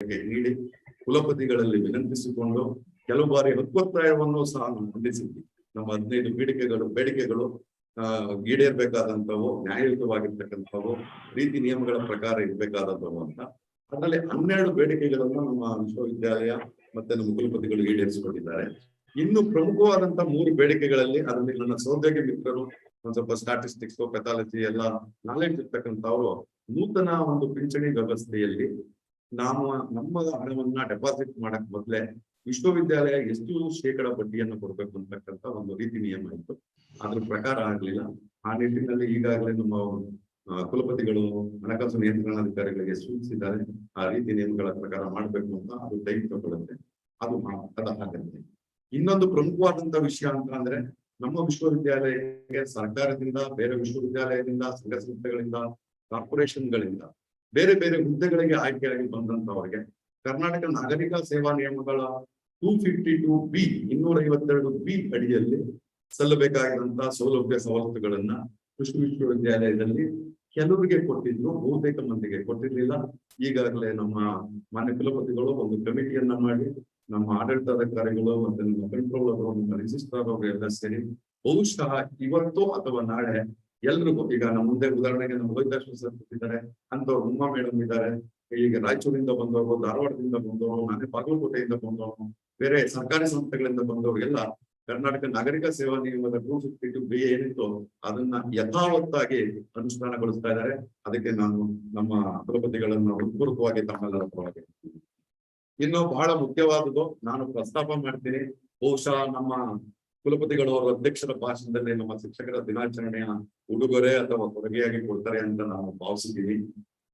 ನೀಡಿ ಕುಲಪತಿಗಳಲ್ಲಿ ವಿನಂತಿಸಿಕೊಂಡು ಕೆಲವು ಬಾರಿ ಹಕ್ಕೊತ್ತಾಯವನ್ನು ಸಹ ಮಂಡಿಸಿದ್ವಿ. ನಮ್ಮ 15 ಬೇಡಿಕೆಗಳು ಈಡೇರ್ಬೇಕಾದಂಥವು, ನ್ಯಾಯಯುತವಾಗಿರ್ತಕ್ಕಂಥವು, ರೀತಿ ನಿಯಮಗಳ ಪ್ರಕಾರ ಇರ್ಬೇಕಾದಂಥವು ಅಂತ. ಅದರಲ್ಲಿ 12 ಬೇಡಿಕೆಗಳನ್ನು ನಮ್ಮ ವಿಶ್ವವಿದ್ಯಾಲಯ ಮತ್ತೆ ನಮ್ಮ ಕುಲಪತಿಗಳು ಈಡೇರಿಸಿಕೊಂಡಿದ್ದಾರೆ. ಇನ್ನು ಪ್ರಮುಖವಾದಂತಹ 3 ಬೇಡಿಕೆಗಳಲ್ಲಿ ಅದರಲ್ಲಿ ನನ್ನ ಸಹೋದ್ಯೋಗಿ ಮಿತ್ರರು ಒಂದ್ ಸ್ವಲ್ಪ ಸ್ಟಾಟಿಸ್ಟಿಕ್ಸ್, ಪೆಥಾಲಜಿ ಎಲ್ಲ ನಾಲೆಡ್ಜ್ ಇರ್ತಕ್ಕಂಥವ್ರು ನೂತನ ಒಂದು ಪಿಂಚಣಿ ವ್ಯವಸ್ಥೆಯಲ್ಲಿ ನಾವು ನಮ್ಮ ಹಣವನ್ನ ಡೆಪಾಸಿಟ್ ಮಾಡಕ್ ಮೊದಲೇ ವಿಶ್ವವಿದ್ಯಾಲಯ ಎಷ್ಟು ಶೇಕಡ ಬಡ್ಡಿಯನ್ನು ಕೊಡ್ಬೇಕು ಅಂತಕ್ಕಂಥ ಒಂದು ರೀತಿ ನಿಯಮ ಇತ್ತು. ಅದ್ರ ಪ್ರಕಾರ ಆಗ್ಲಿಲ್ಲ. ಆ ನಿಟ್ಟಿನಲ್ಲಿ ಈಗಾಗಲೇ ನಮ್ಮ ಕುಲಪತಿಗಳು ಹಣಕಾಸು ನಿಯಂತ್ರಣಾಧಿಕಾರಿಗಳಿಗೆ ಸೂಚಿಸಿದ್ದಾರೆ. ಆ ರೀತಿ ನಿಯಮಗಳ ಪ್ರಕಾರ ಮಾಡ್ಬೇಕು ಅಂತ. ಅದು ಟೈಮ್ ತಗೊಳ್ಳುತ್ತೆ, ಅದು ಆಗತ್ತೆ. ಇನ್ನೊಂದು ಪ್ರಮುಖವಾದಂತಹ ವಿಷಯ ಅಂತ ಅಂದ್ರೆ, ನಮ್ಮ ವಿಶ್ವವಿದ್ಯಾಲಯಕ್ಕೆ ಸರ್ಕಾರದಿಂದ, ಬೇರೆ ವಿಶ್ವವಿದ್ಯಾಲಯದಿಂದ, ಸಂಘ ಸಂಸ್ಥೆಗಳಿಂದ, ಕಾರ್ಪೊರೇಷನ್ಗಳಿಂದ ಬೇರೆ ಬೇರೆ ಹುದ್ದೆಗಳಿಗೆ ಆಯ್ಕೆಯಾಗಿ ಬಂದಂತವರಿಗೆ ಕರ್ನಾಟಕ ನಾಗರಿಕ ಸೇವಾ ನಿಯಮಗಳ 252B 252B ಅಡಿಯಲ್ಲಿ ಸಲ್ಲಬೇಕಾಗಿರುವಂತಹ ಸೌಲಭ್ಯ ಸವಲತ್ತುಗಳನ್ನ ಕೃಷಿ ವಿಶ್ವವಿದ್ಯಾಲಯದಲ್ಲಿ ಕೆಲವರಿಗೆ ಕೊಟ್ಟಿದ್ರು, ಬಹುತೇಕ ಮಂದಿಗೆ ಕೊಟ್ಟಿರ್ಲಿಲ್ಲ. ಈಗಾಗಲೇ ನಮ್ಮ ಮಾನ್ಯ ಕುಲಪತಿಗಳು ಒಂದು ಕಮಿಟಿಯನ್ನ ಮಾಡಿ ನಮ್ಮ ಆಡಳಿತಾಧಿಕಾರಿಗಳು ಮತ್ತೆ ನಮ್ಮ ಕಂಟ್ರೋಲರ್, ನಮ್ಮ ರಿಜಿಸ್ಟ್ರಾರ್ ಅವರು ಎಲ್ಲ ಸೇರಿ ಬಹುಶಃ ಇವತ್ತು ಅಥವಾ ನಾಳೆ ಎಲ್ರಿಗೂ, ಈಗ ನಮ್ಮ ಮುಂದೆ ಉದಾಹರಣೆಗೆ ನಮ್ಮ ವೈದ್ಯಾಶ್ವರ ಸರ್ ಕೊಟ್ಟಿದ್ದಾರೆ, ಅಂತವ್ರು ಉಮಾ ಮೇಡಮ್ ಇದ್ದಾರೆ, ಈಗ ರಾಯಚೂರಿಂದ ಬಂದವರು, ಧಾರವಾಡದಿಂದ ಬಂದವರು, ನಾನೇ ಬಾಗಲಕೋಟೆಯಿಂದ ಬಂದವರು, ಬೇರೆ ಸರ್ಕಾರಿ ಸಂಸ್ಥೆಗಳಿಂದ ಬಂದವರು ಎಲ್ಲ ಕರ್ನಾಟಕ ನಾಗರಿಕ ಸೇವಾ ನಿಯಮದ 252B ಏನಿತ್ತು ಅದನ್ನ ಯಥಾವತ್ತಾಗಿ ಅನುಷ್ಠಾನಗೊಳಿಸ್ತಾ ಇದ್ದಾರೆ. ಅದಕ್ಕೆ ನಾನು ನಮ್ಮ ಕುಲಪತಿಗಳನ್ನು ಹೃತ್ಪೂರ್ವಕವಾಗಿ ತಮ್ಮೆಲ್ಲರ ಪರವಾಗಿ. ಇನ್ನು ಬಹಳ ಮುಖ್ಯವಾದದ್ದು ನಾನು ಪ್ರಸ್ತಾಪ ಮಾಡ್ತೀನಿ. ಬಹುಶಃ ನಮ್ಮ ಕುಲಪತಿಗಳು ಅವರ ಅಧ್ಯಕ್ಷರ ಭಾಷಣದಲ್ಲಿ ನಮ್ಮ ಶಿಕ್ಷಕರ ದಿನಾಚರಣೆಯ ಉಡುಗೊರೆ ಅಥವಾ ಕೊಡುಗೆಯಾಗಿ ಕೊಡ್ತಾರೆ ಅಂತ ನಾವು ಭಾವಿಸಿದ್ದೀವಿ.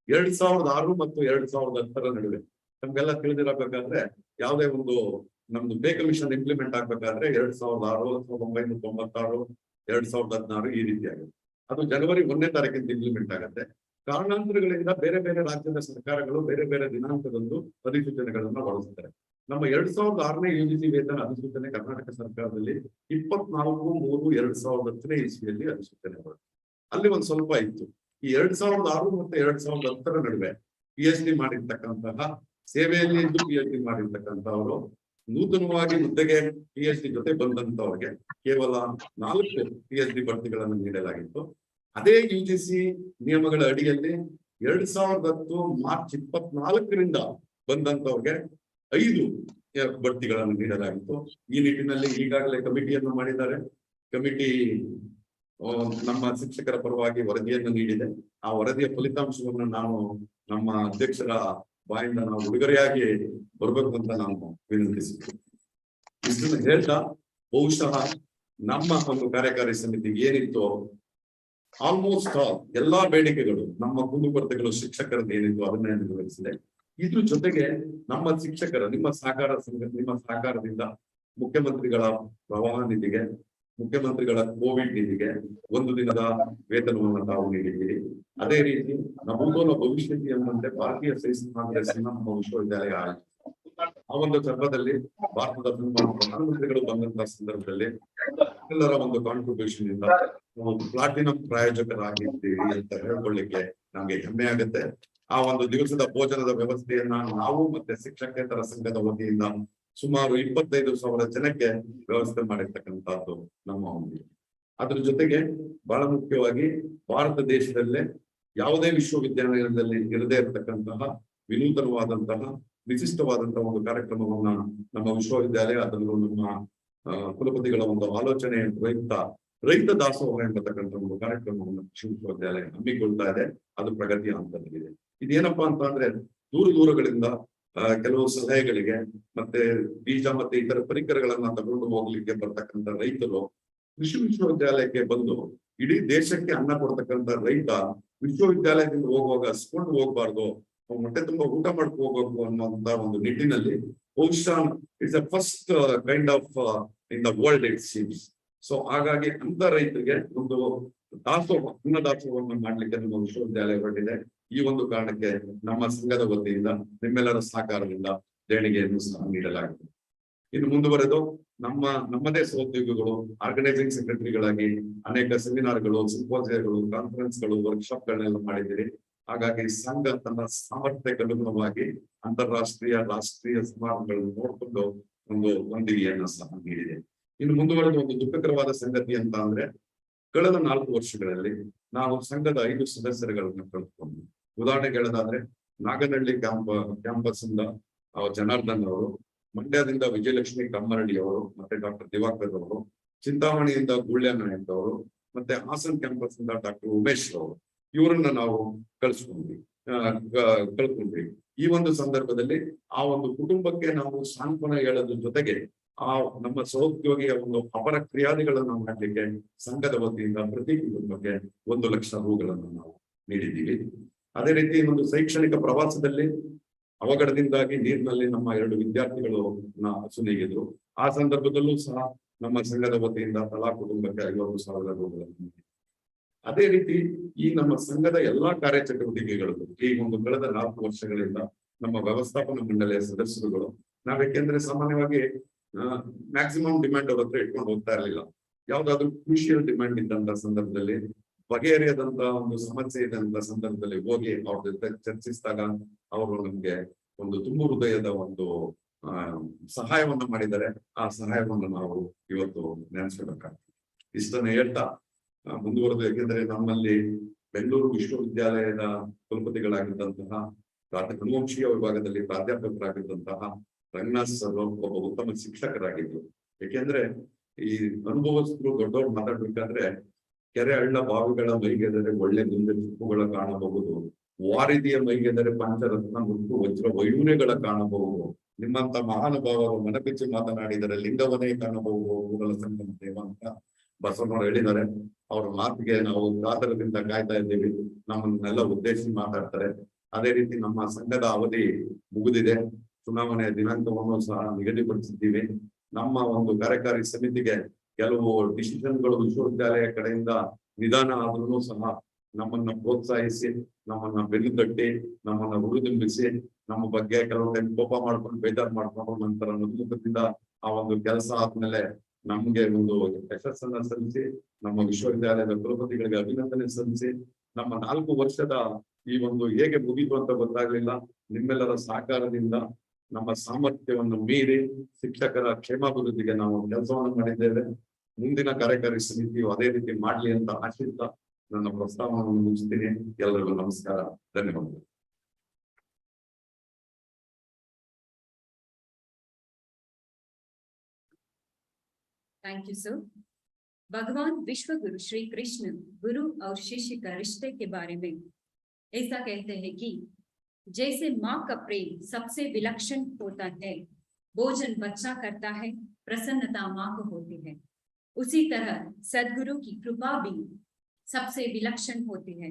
2006 ಮತ್ತು 2010 ನಡುವೆ ನಮ್ಗೆಲ್ಲ ತಿಳಿದಿರಬೇಕಾದ್ರೆ, ಯಾವುದೇ ಒಂದು ನಮ್ದು ಪೇ ಕಮಿಷನ್ ಇಂಪ್ಲಿಮೆಂಟ್ ಆಗ್ಬೇಕಾದ್ರೆ 2006, 1996, 2016 ಈ ರೀತಿಯಾಗಿದೆ. ಅದು ಜನವರಿ 1ನೇ ತಾರೀಕಿಂದ ಇಂಪ್ಲಿಮೆಂಟ್ ಆಗುತ್ತೆ. ಕಾರಣಾಂತರಗಳಿಂದ ಬೇರೆ ಬೇರೆ ರಾಜ್ಯದ ಸರ್ಕಾರಗಳು ಬೇರೆ ಬೇರೆ ದಿನಾಂಕದಂದು ಅಧಿಸೂಚನೆಗಳನ್ನ ಹೊರಡಿಸ್ತಾರೆ. ನಮ್ಮ 2006ನೇ UGC ವೇತನ ಅಧಿಸೂಚನೆ ಕರ್ನಾಟಕ ಸರ್ಕಾರದಲ್ಲಿ 24/3/2010 ಇಸ್ವಿಯಲ್ಲಿ ಅಧಿಸೂಚನೆ ಹೊರಡಿತು. ಅಲ್ಲಿ ಒಂದ್ ಸ್ವಲ್ಪ ಇತ್ತು. ಈ 2006 ಮತ್ತು 2010 ನಡುವೆ PhD ಮಾಡಿರ್ತಕ್ಕಂತಹ, ಸೇವೆಯಲ್ಲಿ ಇದ್ದು PhD ಮಾಡಿರ್ತಕ್ಕಂಥವರು ನೂತನವಾಗಿ ಹುದ್ದೆಗೆ PhD ಜೊತೆ ಬಂದಂತವ್ರಿಗೆ ಕೇವಲ 4 PhD ಬಡ್ತಿಗಳನ್ನು ನೀಡಲಾಗಿತ್ತು. ಅದೇ UGC ನಿಯಮಗಳ ಅಡಿಯಲ್ಲಿ 2010 ಮಾರ್ಚ್ 24ರಿಂದ ಬಂದಂತವ್ರಿಗೆ 5 ಬಡ್ತಿಗಳನ್ನು ನೀಡಲಾಗಿತ್ತು. ಈ ನಿಟ್ಟಿನಲ್ಲಿ ಈಗಾಗಲೇ ಕಮಿಟಿಯನ್ನು ಮಾಡಿದ್ದಾರೆ. ಕಮಿಟಿ ನಮ್ಮ ಶಿಕ್ಷಕರ ಪರವಾಗಿ ವರದಿಯನ್ನು ನೀಡಿದೆ. ಆ ವರದಿಯ ಫಲಿತಾಂಶವನ್ನು ನಾವು ನಮ್ಮ ಅಧ್ಯಕ್ಷರ ಬಾಯಿಂದ ನಾವು ಉಡುಗೊರೆಯಾಗಿ ಬರ್ಬೇಕು ಅಂತ ನಾವು ವಿನಂತಿಸಿದ್ವಿ. ಇಷ್ಟನ್ನು ಹೇಳ್ತಾ, ಬಹುಶಃ ನಮ್ಮ ಒಂದು ಕಾರ್ಯಕಾರಿ ಸಮಿತಿ ಏನಿತ್ತು, ಆಲ್ಮೋಸ್ಟ್ ಎಲ್ಲಾ ಬೇಡಿಕೆಗಳು, ನಮ್ಮ ಕುಂದುಕೊರತೆಗಳು ಶಿಕ್ಷಕರದ್ದು ಏನಿತ್ತು ಅದನ್ನೇ ನಿರ್ವಹಿಸಿದೆ. ಇದ್ರ ಜೊತೆಗೆ ನಮ್ಮ ಶಿಕ್ಷಕರ, ನಿಮ್ಮ ಸಹಕಾರದಿಂದ ಮುಖ್ಯಮಂತ್ರಿಗಳ ಪ್ರವಾಹ ನಿಧಿಗೆ, ಮುಖ್ಯಮಂತ್ರಿಗಳ ಕೋವಿಡ್ ನಿಧಿಗೆ 1 ದಿನದ ವೇತನವನ್ನು ತಾವು ನೀಡಿದ್ದೀರಿ. ಅದೇ ರೀತಿ ನಮೂತನ ಭವಿಷ್ಯತಿ ಎಂಬಂತೆ ಭಾರತೀಯ ಸೈನ್ಸ್ ಕಾಂಗ್ರೆಸ್ನ ನಮ್ಮ ವಿಶ್ವವಿದ್ಯಾಲಯ ಆ ಒಂದು ಸಂದರ್ಭದಲ್ಲಿ ಭಾರತದ ಪ್ರಧಾನಮಂತ್ರಿಗಳು ಬಂದಂತಹ ಸಂದರ್ಭದಲ್ಲಿ ಎಲ್ಲರ ಒಂದು ಕಾಂಟ್ರಿಬ್ಯೂಷನ್ ಇಂದ ಪ್ಲಾಟಿನಂ ಪ್ರಾಯೋಜಕರಾಗಿದ್ದೀರಿ ಅಂತ ಹೇಳ್ಕೊಳ್ಳಿಕ್ಕೆ ನಮ್ಗೆ ಹೆಮ್ಮೆ ಆಗುತ್ತೆ. ಆ ಒಂದು ದಿವಸದ ಭೋಜನದ ವ್ಯವಸ್ಥೆಯನ್ನ ನಾವು ಮತ್ತೆ ಶಿಕ್ಷಕೇತರ ಸಂಘದ ವತಿಯಿಂದ ಸುಮಾರು 25,000 ಜನಕ್ಕೆ ವ್ಯವಸ್ಥೆ ಮಾಡಿರ್ತಕ್ಕಂಥದ್ದು ನಮ್ಮ ಒಂದು. ಅದ್ರ ಜೊತೆಗೆ ಬಹಳ ಮುಖ್ಯವಾಗಿ ಭಾರತ ದೇಶದಲ್ಲೇ ಯಾವುದೇ ವಿಶ್ವವಿದ್ಯಾಲಯದಲ್ಲಿ ಇರದೇ ಇರತಕ್ಕಂತಹ ವಿನೂತನವಾದಂತಹ ವಿಶಿಷ್ಟವಾದಂತಹ ಒಂದು ಕಾರ್ಯಕ್ರಮವನ್ನ ನಮ್ಮ ವಿಶ್ವವಿದ್ಯಾಲಯ, ಅದರಲ್ಲೂ ನಮ್ಮ ಕುಲಪತಿಗಳ ಒಂದು ಆಲೋಚನೆ ರೈತ ದಾಸೋಹ ಎಂಬತಕ್ಕಂಥ ಒಂದು ಕಾರ್ಯಕ್ರಮವನ್ನು ಕೃಷಿ ವಿಶ್ವವಿದ್ಯಾಲಯ ಹಮ್ಮಿಕೊಳ್ತಾ ಇದೆ. ಅದು ಪ್ರಗತಿಯ ಹಂತದಲ್ಲಿದೆ. ಇದೇನಪ್ಪಾ ಅಂತ ಅಂದ್ರೆ, ದೂರಗಳಿಂದ ಕೆಲವು ಸಲಹೆಗಳಿಗೆ ಮತ್ತೆ ಬೀಜ ಮತ್ತೆ ಇತರ ಪರಿಕರಗಳನ್ನ ತಗೊಂಡು ಹೋಗ್ಲಿಕ್ಕೆ ಬರ್ತಕ್ಕಂಥ ರೈತರು ಕೃಷಿ ವಿಶ್ವವಿದ್ಯಾಲಯಕ್ಕೆ ಬಂದು ಇಡೀ ದೇಶಕ್ಕೆ ಅನ್ನ ಕೊಡ್ತಕ್ಕಂಥ ರೈತ ವಿಶ್ವವಿದ್ಯಾಲಯದಿಂದ ಹೋಗುವಾಗ ಹಸ್ಕೊಂಡು ಹೋಗ್ಬಾರ್ದು, ಹೊಟ್ಟೆ ತುಂಬಾ ಊಟ ಮಾಡ್ಕೊ ಹೋಗ್ಬೇಕು ಅನ್ನುವಂತ ಒಂದು ನಿಟ್ಟಿನಲ್ಲಿ ಬಹುಶಃ it's a first kind of in the world it seems. So ಹಾಗಾಗಿ ಅಂತ ರೈತರಿಗೆ ಒಂದು ದಾಸೋಹ, ಅನ್ನ ದಾಸೋಹವನ್ನು ಮಾಡ್ಲಿಕ್ಕೆ ನಮ್ಮ ವಿಶ್ವವಿದ್ಯಾಲಯ ಹೊರಟಿದೆ. ಈ ಒಂದು ಕಾರಣಕ್ಕೆ ನಮ್ಮ ಸಂಘದ ವತಿಯಿಂದ ನಿಮ್ಮೆಲ್ಲರ ಸಹಕಾರದಿಂದ ದೇಣಿಗೆಯನ್ನು ಸಹ ನೀಡಲಾಗಿದೆ. ಇನ್ನು ಮುಂದುವರೆದು ನಮ್ಮದೇ ಸಹೋದ್ಯೋಗಿಗಳು ಆರ್ಗನೈಸಿಂಗ್ ಸೆಕ್ರೆಟರಿಗಳಾಗಿ ಅನೇಕ ಸೆಮಿನಾರ್ಗಳು, ಸಿಂಪೋಸಿಯಗಳು, ಕಾನ್ಫರೆನ್ಸ್ಗಳು, ವರ್ಕ್ಶಾಪ್ಗಳನ್ನೆಲ್ಲ ಮಾಡಿದ್ದೀರಿ. ಹಾಗಾಗಿ ಸಂಘ ತನ್ನ ಸಾಮರ್ಥ್ಯಕ್ಕನುಗುಣವಾಗಿ ಅಂತಾರಾಷ್ಟ್ರೀಯ ರಾಷ್ಟ್ರೀಯ ಸಮಾರಂಭಗಳನ್ನು ನೋಡಿಕೊಂಡು ಒಂದು ವಂದಿಗೆಯನ್ನು ಸಹ ನೀಡಿದೆ. ಇನ್ನು ಮುಂದುವರೆದ ಒಂದು ದುಃಖಕರವಾದ ಸಂಗತಿ ಅಂತ ಅಂದ್ರೆ, ಕಳೆದ 4 ವರ್ಷಗಳಲ್ಲಿ ನಾವು ಸಂಘದ 5 ಸದಸ್ಯರುಗಳನ್ನ ಕಳೆದುಕೊಂಡು, ಉದಾಹರಣೆಗೆ ಹೇಳೋದಾದ್ರೆ ನಾಗನಹಳ್ಳಿ ಕ್ಯಾಂಪಸ್ ಇಂದ ಜನಾರ್ದನ್ ಅವರು, ಮಂಡ್ಯದಿಂದ ವಿಜಯಲಕ್ಷ್ಮಿ ಕಮ್ಮರಡಿ ಅವರು, ಮತ್ತೆ ಡಾಕ್ಟರ್ ದಿವಾಕರ್ ಅವರು, ಚಿಂತಾಮಣಿಯಿಂದ ಗುಳ್ಯ ನಾಯಕ್ ಅವರು, ಮತ್ತೆ ಹಾಸನ್ ಕ್ಯಾಂಪಸ್ ಇಂದ ಡಾಕ್ಟರ್ ಉಮೇಶ್ ಅವರು, ಇವರನ್ನ ನಾವು ಕಳ್ಕೊಂಡ್ವಿ. ಈ ಒಂದು ಸಂದರ್ಭದಲ್ಲಿ ಆ ಒಂದು ಕುಟುಂಬಕ್ಕೆ ನಾವು ಸಾಂತ್ವನ ಹೇಳೋದ್ರ ಜೊತೆಗೆ ಆ ನಮ್ಮ ಸಹೋದ್ಯೋಗಿಯ ಒಂದು ಅಪರ ಕ್ರಿಯಾದಿಗಳನ್ನು ಮಾಡಲಿಕ್ಕೆ ಸಂಘದ ವತಿಯಿಂದ ಪ್ರತಿ ಕುಟುಂಬಕ್ಕೆ 1 ಲಕ್ಷ ರೂಗಳನ್ನು ನಾವು ನೀಡಿದ್ದೀವಿ. ಅದೇ ರೀತಿ ಒಂದು ಶೈಕ್ಷಣಿಕ ಪ್ರವಾಸದಲ್ಲಿ ಅವಘಡದಿಂದಾಗಿ ನೀರಿನಲ್ಲಿ ನಮ್ಮ 2 ವಿದ್ಯಾರ್ಥಿಗಳು ಅಸುನೀಗಿದ್ರು. ಆ ಸಂದರ್ಭದಲ್ಲೂ ಸಹ ನಮ್ಮ ಸಂಘದ ವತಿಯಿಂದ ತಲಾ ಕುಟುಂಬಕ್ಕೆ 50,000 ರೂಗಳನ್ನು. ಅದೇ ರೀತಿ ಈ ನಮ್ಮ ಸಂಘದ ಎಲ್ಲಾ ಕಾರ್ಯಚಟುವಟಿಕೆಗಳು ಈ ಒಂದು ಕಳೆದ 4 ವರ್ಷಗಳಿಂದ ನಮ್ಮ ವ್ಯವಸ್ಥಾಪನಾ ಮಂಡಳಿಯ ಸದಸ್ಯರುಗಳು ನಾವೇಕೆಂದ್ರೆ ಸಾಮಾನ್ಯವಾಗಿ ಮ್ಯಾಕ್ಸಿಮಮ್ ಡಿಮ್ಯಾಂಡ್ ಅವ್ರ ಹತ್ರ ಇಟ್ಕೊಂಡು ಹೋಗ್ತಾ ಇರಲಿಲ್ಲ. ಯಾವ್ದಾದ್ರು ಕ್ರೂಷಿಯಲ್ ಡಿಮ್ಯಾಂಡ್ ಇದ್ದಂತ ಸಂದರ್ಭದಲ್ಲಿ, ಬಗೆಹರಿಯದಂತ ಒಂದು ಸಮಸ್ಯೆ ಇದ್ದಂತ ಸಂದರ್ಭದಲ್ಲಿ ಹೋಗಿ ಅವ್ರ ಜೊತೆ ಚರ್ಚಿಸಿದಾಗ ಅವರು ನಮ್ಗೆ ಒಂದು ತುಂಬು ಹೃದಯದ ಒಂದು ಸಹಾಯವನ್ನ ಮಾಡಿದ್ದಾರೆ. ಆ ಸಹಾಯವನ್ನು ನಾವು ಇವತ್ತು ನೆನೆಸ್ಕೊಳ್ಬೇಕಾಗ್ತದೆ. ಇಷ್ಟನ್ನ ಹೇಳ್ತಾ ಮುಂದುವರೆದು, ಯಾಕೆಂದ್ರೆ ನಮ್ಮಲ್ಲಿ ಬೆಂಗಳೂರು ವಿಶ್ವವಿದ್ಯಾಲಯದ ಕುಲಪತಿಗಳಾಗಿದ್ದಂತಹ ಅನುವಂಶೀಯ ವಿಭಾಗದಲ್ಲಿ ಪ್ರಾಧ್ಯಾಪಕರಾಗಿದ್ದಂತಹ ರಂಗನಾಥ್ ಸರ್ ಒಬ್ಬ ಉತ್ತಮ ಶಿಕ್ಷಕರಾಗಿದ್ರು. ಯಾಕೆಂದ್ರೆ ಈ ಅನುಭವಸ್ಥರು ದೊಡ್ಡವ್ರು ಮಾತಾಡ್ಬೇಕಾದ್ರೆ ಕೆರೆ ಹಳ್ಳ ಬಾವಿಗಳ ಮೈಗೆದರೆ ಒಳ್ಳೆ ಮುಂದೆ ಚಿಪ್ಪುಗಳ ಕಾಣಬಹುದು, ವಾರಿದಿಯ ಮೈಗೆದರೆ ಪಂಚರತ್ನ ಮುತ್ತು ವಜ್ರ ವೈಡೂರ್ಯಗಳ ಕಾಣಬಹುದು, ನಿಮ್ಮಂತ ಮಹಾನುಭಾವರು ಮನಬಿಚ್ಚಿ ಮಾತನಾಡಿದರೆ ಲಿಂಗವನ್ನೇ ಕಾಣಬಹುದು ಕೂಡಲ ಸಂಗಮ ದೇವ ಅಂತ ಬಸವನವರು ಹೇಳಿದ್ದಾರೆ. ಅವ್ರ ಮಾತಿಗೆ ನಾವು ಕಾತರದಿಂದ ಕಾಯ್ತಾ ಇದ್ದೀವಿ. ನಮ್ಮನ್ನೆಲ್ಲ ಉದ್ದೇಶಿಸಿ ಮಾತಾಡ್ತಾರೆ. ಅದೇ ರೀತಿ ನಮ್ಮ ಸಂಘದ ಅವಧಿ ಮುಗಿದಿದೆ. ಚುನಾವಣೆಯ ದಿನಾಂಕವನ್ನು ಸಹ ನಿಗದಿಪಡಿಸಿದ್ದೀವಿ. ನಮ್ಮ ಒಂದು ಕಾರ್ಯಕಾರಿ ಸಮಿತಿಗೆ ಕೆಲವು ಡಿಸಿಷನ್ಗಳು ವಿಶ್ವವಿದ್ಯಾಲಯ ಕಡೆಯಿಂದ ನಿಧಾನ ಆದ್ರೂ ಸಹ ನಮ್ಮನ್ನ ಪ್ರೋತ್ಸಾಹಿಸಿ, ನಮ್ಮನ್ನ ಬೆನ್ನು ತಟ್ಟಿ, ನಮ್ಮನ್ನ ಹುರಿದುಂಬಿಸಿ, ನಮ್ಮ ಬಗ್ಗೆ ಕೆಲವು ಟೈಮ್ ಕೋಪ ಮಾಡ್ಕೊಂಡು ಬೇಜಾರು ಮಾಡ್ಕೊಂಡು ನಂತರ ಮುಖದಿಂದ ಆ ಒಂದು ಕೆಲಸ ಆದ್ಮೇಲೆ ನಮ್ಗೆ ಒಂದು ಯಶಸ್ಸನ್ನ ಸಲ್ಲಿಸಿ, ನಮ್ಮ ವಿಶ್ವವಿದ್ಯಾಲಯದ ಕುಲಪತಿಗಳಿಗೆ ಅಭಿನಂದನೆ ಸಲ್ಲಿಸಿ, ನಮ್ಮ 4 ವರ್ಷದ ಈ ಒಂದು ಹೇಗೆ ಮುಗಿತು ಅಂತ ಗೊತ್ತಾಗ್ಲಿಲ್ಲ. ನಿಮ್ಮೆಲ್ಲರ ಸಹಕಾರದಿಂದ ನಮ್ಮ ಸಾಮರ್ಥ್ಯವನ್ನು ಮೀರಿ ಶಿಕ್ಷಕರ ಕ್ಷೇಮಾಭಿವೃದ್ಧಿಗೆ ನಾವು ಕೆಲಸವನ್ನು ಮಾಡಿದ್ದೇವೆ. ಮುಂದಿನ ಕಾರ್ಯಕಾರಿ ಸಮಿತಿಯು ಅದೇ ರೀತಿ ಮಾಡ್ಲಿ ಅಂತ ಆಶಿಸ್ತಾ ನನ್ನ ಪ್ರಸ್ತಾವವನ್ನು ಮುಗಿಸ್ತೀನಿ. ಎಲ್ಲರಿಗೂ ನಮಸ್ಕಾರ, ಧನ್ಯವಾದಗಳು. Thank you sir. भगवान विश्व गुरु श्री कृष्ण गुरु और शिष्य का रिश्ते के बारे में ऐसा कहते हैं कि जैसे माँ का प्रेम सबसे विलक्षण होता है, भोजन बच्चा करता है, प्रसन्नता माँ को होती है, उसी तरह सद्गुरु की कृपा भी सबसे विलक्षण होती है।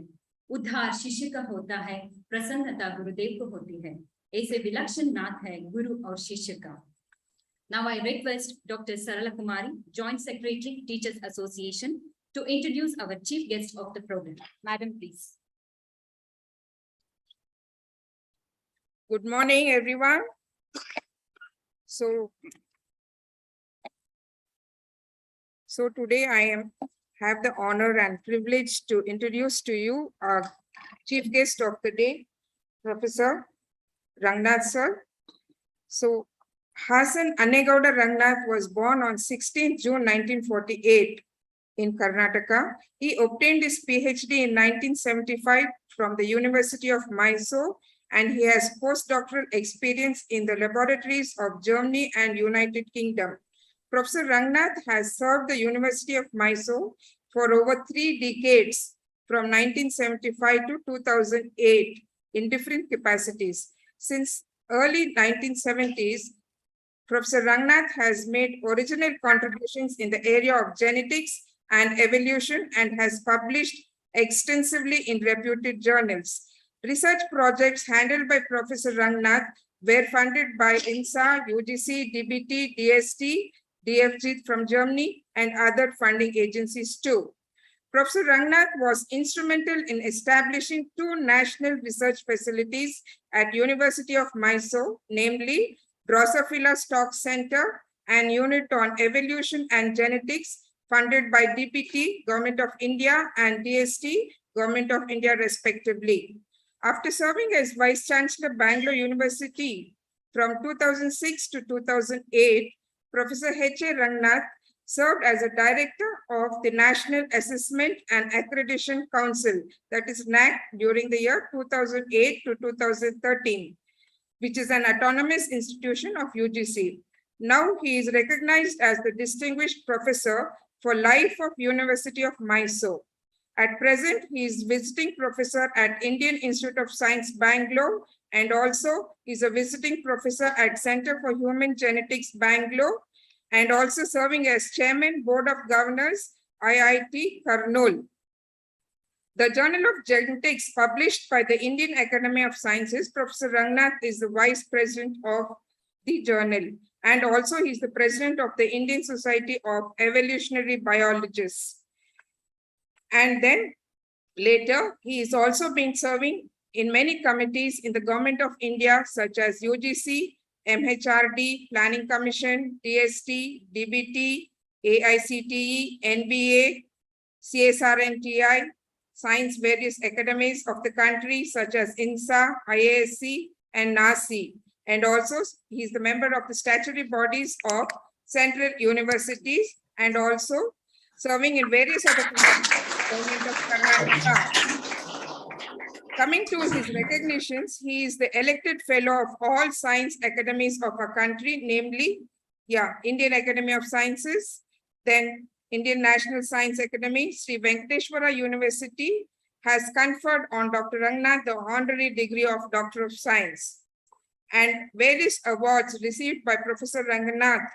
उद्धार शिष्य का होता है, प्रसन्नता गुरुदेव को होती है। ऐसे विलक्षण नाथ है गुरु और शिष्य का। Now I request Dr. Sarala Kumari, Joint Secretary, Teachers Association, to introduce our chief guest of the program. Madam, please. Good morning, everyone. So today I have the honor and privilege to introduce to you our chief guest of the day, Professor Rangnath sir. So Hasan Annegowda Rangnath was born on 16th June 1948 in Karnataka. He obtained his PhD in 1975 from the University of Mysore, and he has postdoctoral experience in the laboratories of Germany and United Kingdom. Professor Rangnath has served the University of Mysore for over 3 decades, from 1975 to 2008, in different capacities. Since early 1970s, Professor Rangnath has made original contributions in the area of genetics and evolution and has published extensively in reputed journals. Research projects handled by Professor Rangnath were funded by INSA, UGC, DBT, DST, DFG from Germany, and other funding agencies too. Professor Rangnath was instrumental in establishing 2 national research facilities at University of Mysore, namely Drosophila Stock Center and Unit on Evolution and Genetics, funded by DPT, Government of India, and DST, Government of India, respectively. After serving as Vice Chancellor Bangalore University from 2006 to 2008, Professor H.A. Rangnath served as a director of the National Assessment and Accreditation Council, that is NAC, during the year 2008 to 2013, which is an autonomous institution of UGC. Now he is recognized as the Distinguished Professor for Life of University of Mysore. At present, he is visiting professor at Indian Institute of Science, Bangalore, and also is a visiting professor at Center for Human Genetics, Bangalore, and also serving as Chairman, Board of Governors, IIT Kurnool. The Journal of Genetics, published by the Indian Academy of Sciences, Professor Rangnath is the Vice President of the journal, and also he's the President of the Indian Society of Evolutionary Biologists. And then later, he is also been serving in many committees in the Government of India, such as UGC, MHRD, Planning Commission, DST, DBT, AICTE, NBA, CSRNTI, Science various academies of the country, such as INSA, IASC, and NASI. And also, he is the member of the statutory bodies of central universities, and also serving in various other government of Karnataka. Coming to his recognitions, he is the elected fellow of all science academies of our country, namely, Indian Academy of Sciences, then Indian National Science Academy. Sri Venkateshwara University has conferred on Dr. Rangnath the honorary degree of Doctor of Science. And various awards received by Professor Rangnath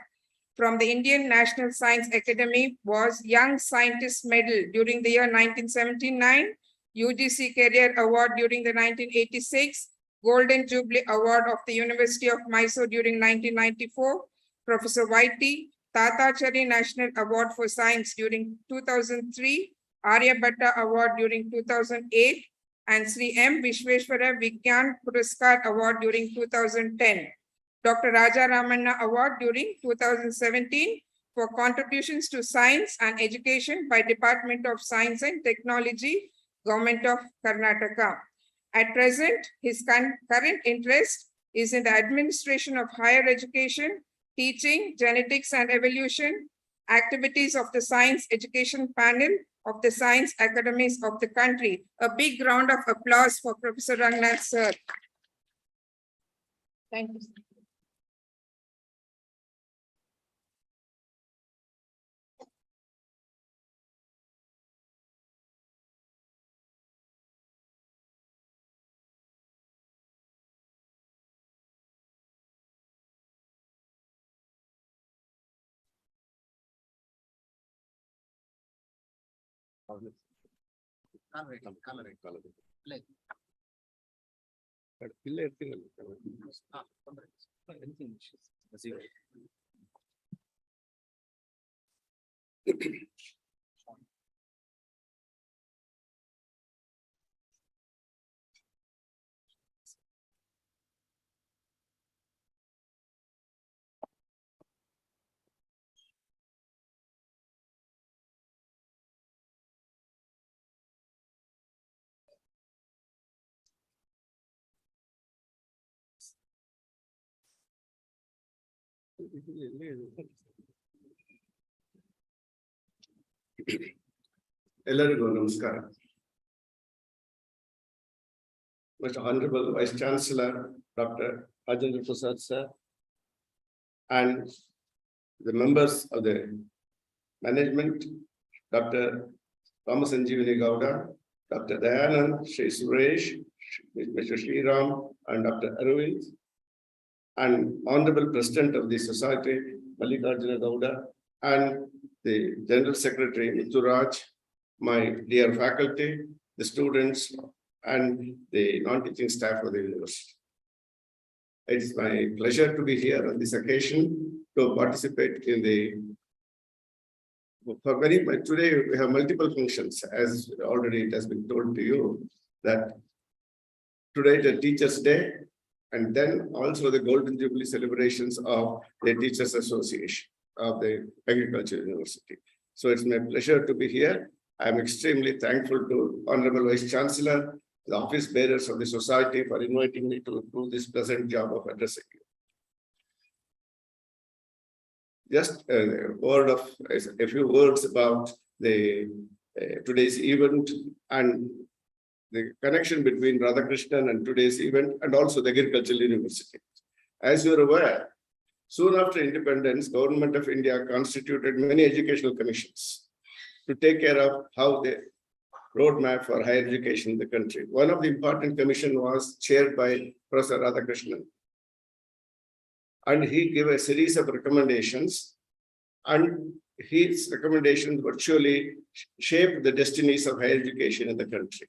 from the Indian National Science Academy was Young Scientist Medal during the year 1979, UGC Career Award during the 1986, Golden Jubilee Award of the University of Mysore during 1994, Professor Y.T. Tatachari National Award for Science during 2003, Aryabhatta Award during 2008, and Sri M. Vishweshwara Vigyan Puraskar Award during 2010. Dr. Raja Ramanna Award during 2017 for contributions to science and education by Department of Science and Technology, Government of Karnataka. At present, his current interest is in the administration of higher education, teaching, genetics and evolution, activities of the science education panel of the science academies of the country. A big round of applause for Professor Rangnath, sir. Thank you. ಎಲ್ಲರಿಗೂ ನಮಸ್ಕಾರ. Most Honorable Vice Chancellor Dr. Rajendra Prasad sir, and the members of the management, Dr. Thomas Sanjeevani Gowda, Dr. Dayanand, Shri Suresh, Mr. Sriram, and Dr. Arvind, and Honorable President of the Society, Mallikarjuna Gowda, and the General Secretary, Mitturaj, my dear faculty, the students, and the non-teaching staff of the university. It is my pleasure to be here on this occasion to participate in the. Today we have multiple functions, as already it has been told to you that today is the Teachers' Day, and then also the Golden Jubilee celebrations of the Teachers Association of the Agriculture University. So it's my pleasure to be here. I'm extremely thankful to Honorable Vice Chancellor the office bearers of the society for inviting me to do this pleasant job of addressing you. Just a few words about the today's event and the connection between Radhakrishnan and today's event, and also the Agricultural University. As you are aware, soon after independence, Government of India constituted many educational commissions to take care of how the roadmap for higher education in the country. One of the important commission was chaired by Professor Radhakrishnan. And he gave a series of recommendations, and his recommendations virtually shaped the destinies of higher education in the country.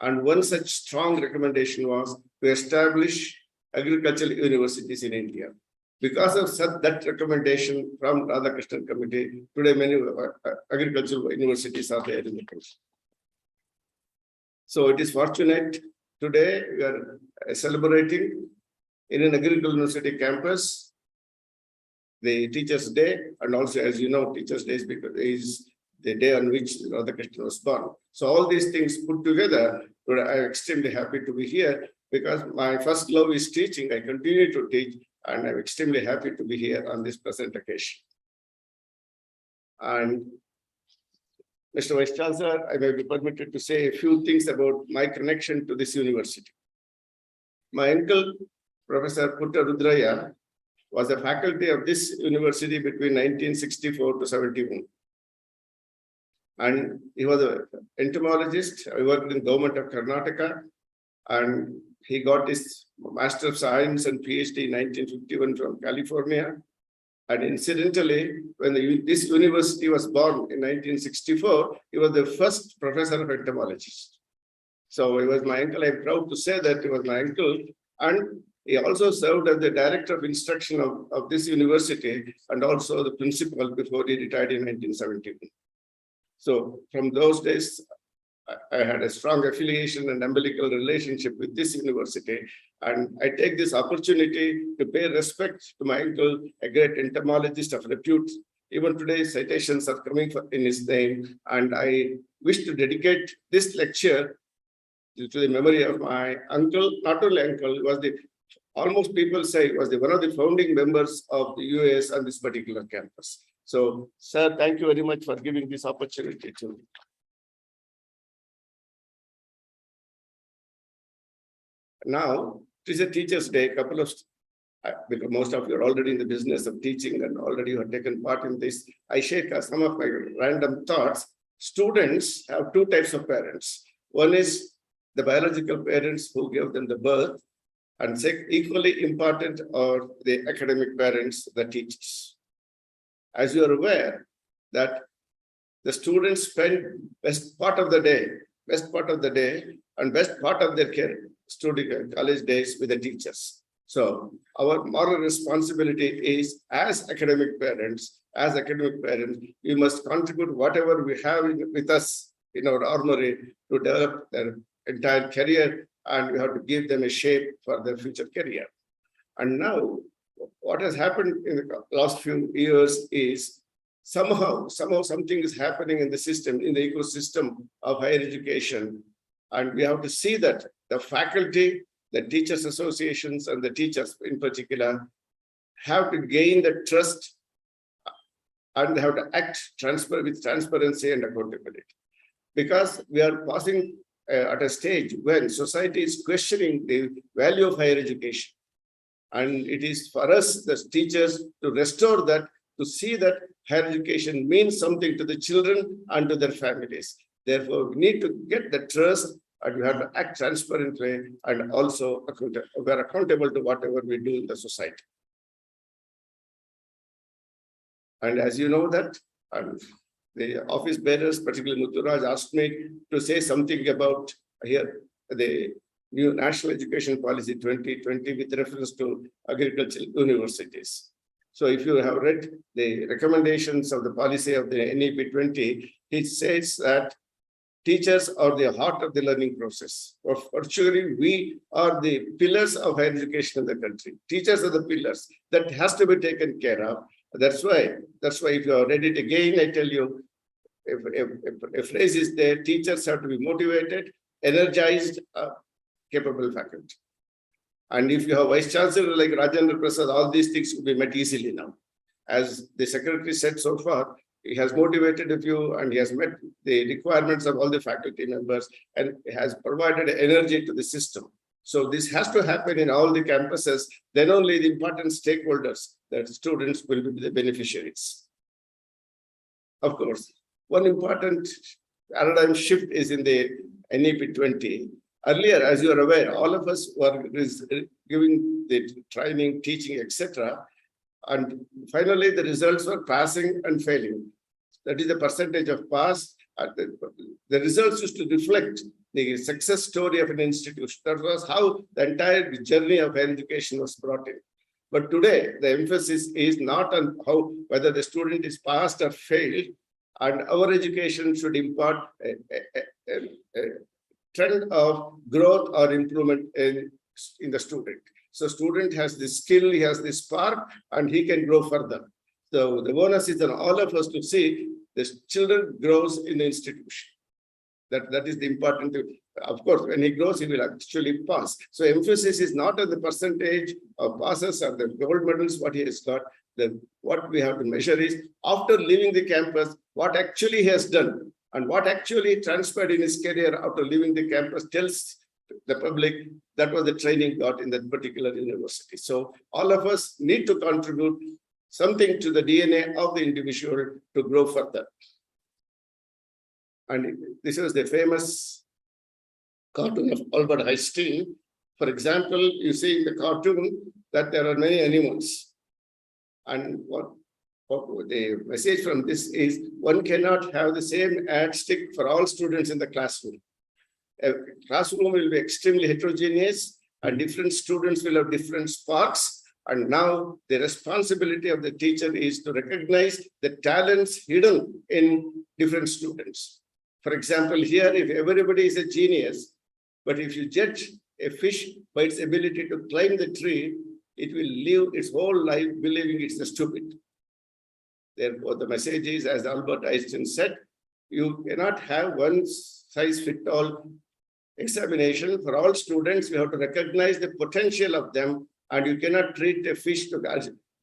And one such strong recommendation was to establish agricultural universities in India. Because of that recommendation from Radhakrishnan Committee, today many agricultural universities are there in the country. So it is fortunate today we are celebrating in an agricultural university campus the Teachers' Day, and also, as you know, Teachers' Day is the day on which Radhakrishnan was born. So all these things put together, I'm extremely happy to be here because my first love is teaching. I continue to teach, and I'm extremely happy to be here on this present occasion. And Mr. Vice Chancellor, I may be permitted to say a few things about my connection to this university. My uncle, Professor Putta Rudraya, was a faculty of this university between 1964 to 71. And he was an entomologist. I worked in the government of Karnataka, and he got his Master of Science and PhD in 1951 from California. And incidentally, when this university was born in 1964, he was the first professor of entomologist. So he was my uncle. I'm proud to say that he was my uncle. And he also served as the director of instruction of this university and also the principal before he retired in 1971. So from those days, I had a strong affiliation and umbilical relationship with this university. And I take this opportunity to pay respect to my uncle, a great entomologist of repute. Even today, citations are coming in his name. And I wish to dedicate this lecture to the memory of my uncle. Not only uncle, he was almost people say was one of the founding members of the UAS on this particular campus. So, sir, thank you very much for giving this opportunity to me. Now, it is a Teachers' Day. Because most of you are already in the business of teaching and already have taken part in this, I share some of my random thoughts. Students have two types of parents. One is the biological parents who give them the birth, and equally important are the academic parents, the teachers. As you are aware that the students spend best part of the day and best part of their college days with the teachers. So our moral responsibility is as academic parents, we must contribute whatever we have with us in our armory to develop their entire career, and we have to give them a shape for their future career. And now, what has happened in the last few years is somehow something is happening in the system, in the ecosystem of higher education. And we have to see that the faculty, the teachers associations, and the teachers in particular have to gain the trust and they have to act with transparency and accountability. Because we are passing at a stage when society is questioning the value of higher education. And it is for us, the teachers, to restore that, to see that higher education means something to the children and to their families. Therefore, we need to get the trust, and we have to act transparently, and also we are accountable to whatever we do in the society. And as you know that, the office bearers, particularly Mutturaj, asked me to say something about here the new National Education Policy 2020 with reference to agricultural universities. So if you have read the recommendations of the policy of the NEP 20, it says that teachers are the heart of the learning process. Virtually, we are the pillars of higher education in the country. Teachers are the pillars that has to be taken care of. That's why if you are ready to gain, I tell you, if a phrase is there, teachers have to be motivated, energized, capable faculty. And if you have vice chancellor like Rajendra Prasad, all these things will be met easily now. As the secretary said so far, he has motivated a few and he has met the requirements of all the faculty members and has provided energy to the system. So this has to happen in all the campuses. Then only the important stakeholders, that students, will be the beneficiaries. Of course, one important paradigm shift is in the NEP 20. Earlier, as you are aware, all of us were giving the training, teaching, etc. And finally, the results were passing and failing. That is the percentage of pass. The results used to reflect the success story of an institution. That was how the entire journey of higher education was brought in. But today, the emphasis is not on how whether the student is passed or failed, and our education should impart a trend of growth or improvement in the student. So student has the skill, he has the spark, and he can grow further. So the bonus is on all of us to see the children grows in the institution. That is the important thing. Of course, when he grows, he will actually pass. So emphasis is not on the percentage of passes or the gold medals, what he has got. What we have to measure is after leaving the campus, what actually he has done and what actually transpired in his career after leaving the campus tells the public that was the training got in that particular university. So all of us need to contribute something to the DNA of the individual to grow further. And this was the famous cartoon of Albert Einstein. For example, you see in the cartoon that there are many animals. And what the message from this is, one cannot have the same yardstick for all students in the classroom. A classroom will be extremely heterogeneous and different students will have different sparks. And now the responsibility of the teacher is to recognize the talents hidden in different students. For example, here, if everybody is a genius, but if you judge a fish by its ability to climb the tree, it will live its whole life believing it's stupid. Therefore, the message is, as Albert Einstein said, you cannot have one size fit all examination for all students. You have to recognize the potential of them, and you cannot treat a fish to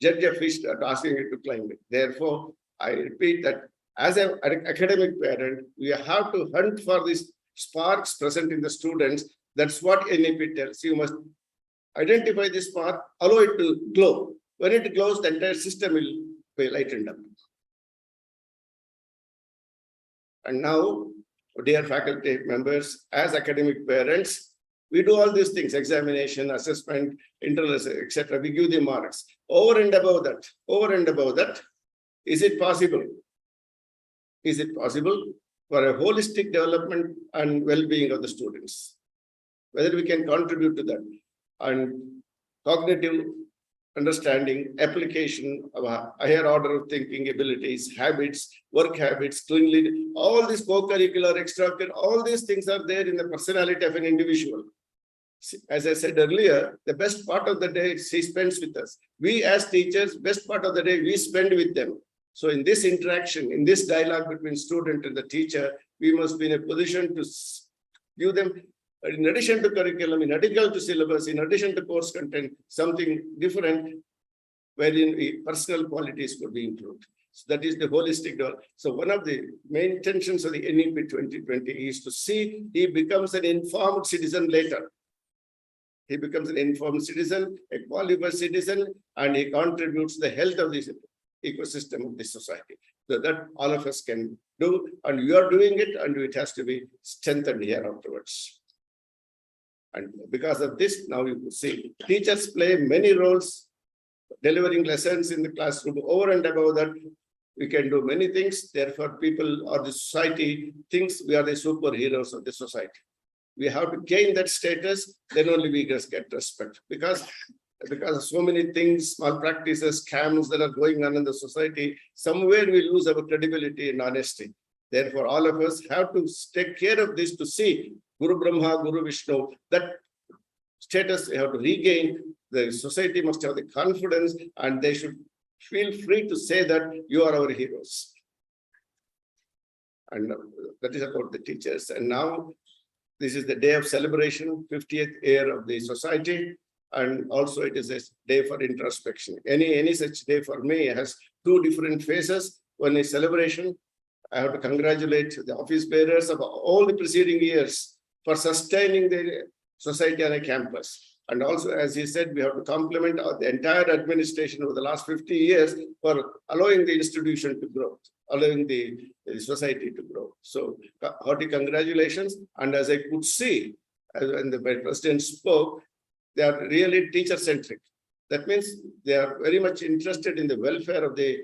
judge a fish asking it to climb it. Therefore, I repeat that as an academic parent, we have to hunt for these sparks present in the students. That's what NEP tells. You must identify this spark, allow it to glow. When it glows, the entire system will be lightened up. And now, dear faculty members, as academic parents, we do all these things, examination, assessment, internal, etc. We give the marks. Over and above that, is it possible? Is it possible for a holistic development and well-being of the students? Whether we can contribute to that. And cognitive understanding, application of a higher order of thinking abilities, habits, work habits, cleanliness, all these co-curricular, extracurricular, all these things are there in the personality of an individual. As I said earlier, the best part of the day she spends with us. We as teachers, best part of the day we spend with them. So in this interaction, in this dialogue between student and the teacher, we must be in a position to give them, in addition to curriculum, in addition to syllabus, in addition to course content, something different wherein personal qualities could be improved. So that is the holistic goal. So one of the main intentions of the NEP 2020 is to see he becomes an informed citizen later. He becomes an informed citizen, a qualified citizen, and he contributes to the health of this ecosystem of this society. So that all of us can do, and you are doing it, and it has to be strengthened here afterwards. And because of this, now you see, teachers play many roles, delivering lessons in the classroom. Over and above that, we can do many things. Therefore, people or the society thinks we are the superheroes of the society. We have to gain that status, then only we just get respect. Because of so many things, malpractices, scams that are going on in the society, somewhere we lose our credibility and honesty. Therefore, all of us have to take care of this to see Guru Brahma, Guru Vishnu, that status we have to regain. The society must have the confidence and they should feel free to say that you are our heroes. And that is about the teachers. And now this is the day of celebration, 50th year of the society. And also it is a day for introspection. Any such day for me has two different phases. One is celebration. I have to congratulate the office bearers of all the preceding years for sustaining the society on a campus. And also, as he said, we have to compliment the entire administration over the last 50 years for allowing the institution to grow, allowing the society to grow. So hearty congratulations. And as I could see, when the president spoke, they are really teacher-centric. That means they are very much interested in the welfare of the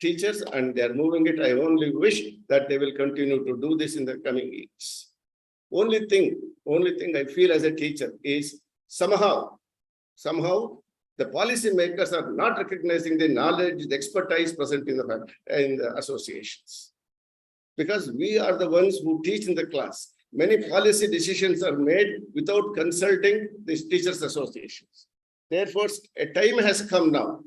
teachers and they are moving it. I only wish that they will continue to do this in the coming years. Only thing I feel as a teacher is somehow the policy makers are not recognizing the knowledge, the expertise present in the associations. Because we are the ones who teach in the class. Many policy decisions are made without consulting the teachers' associations. Therefore, a time has come now.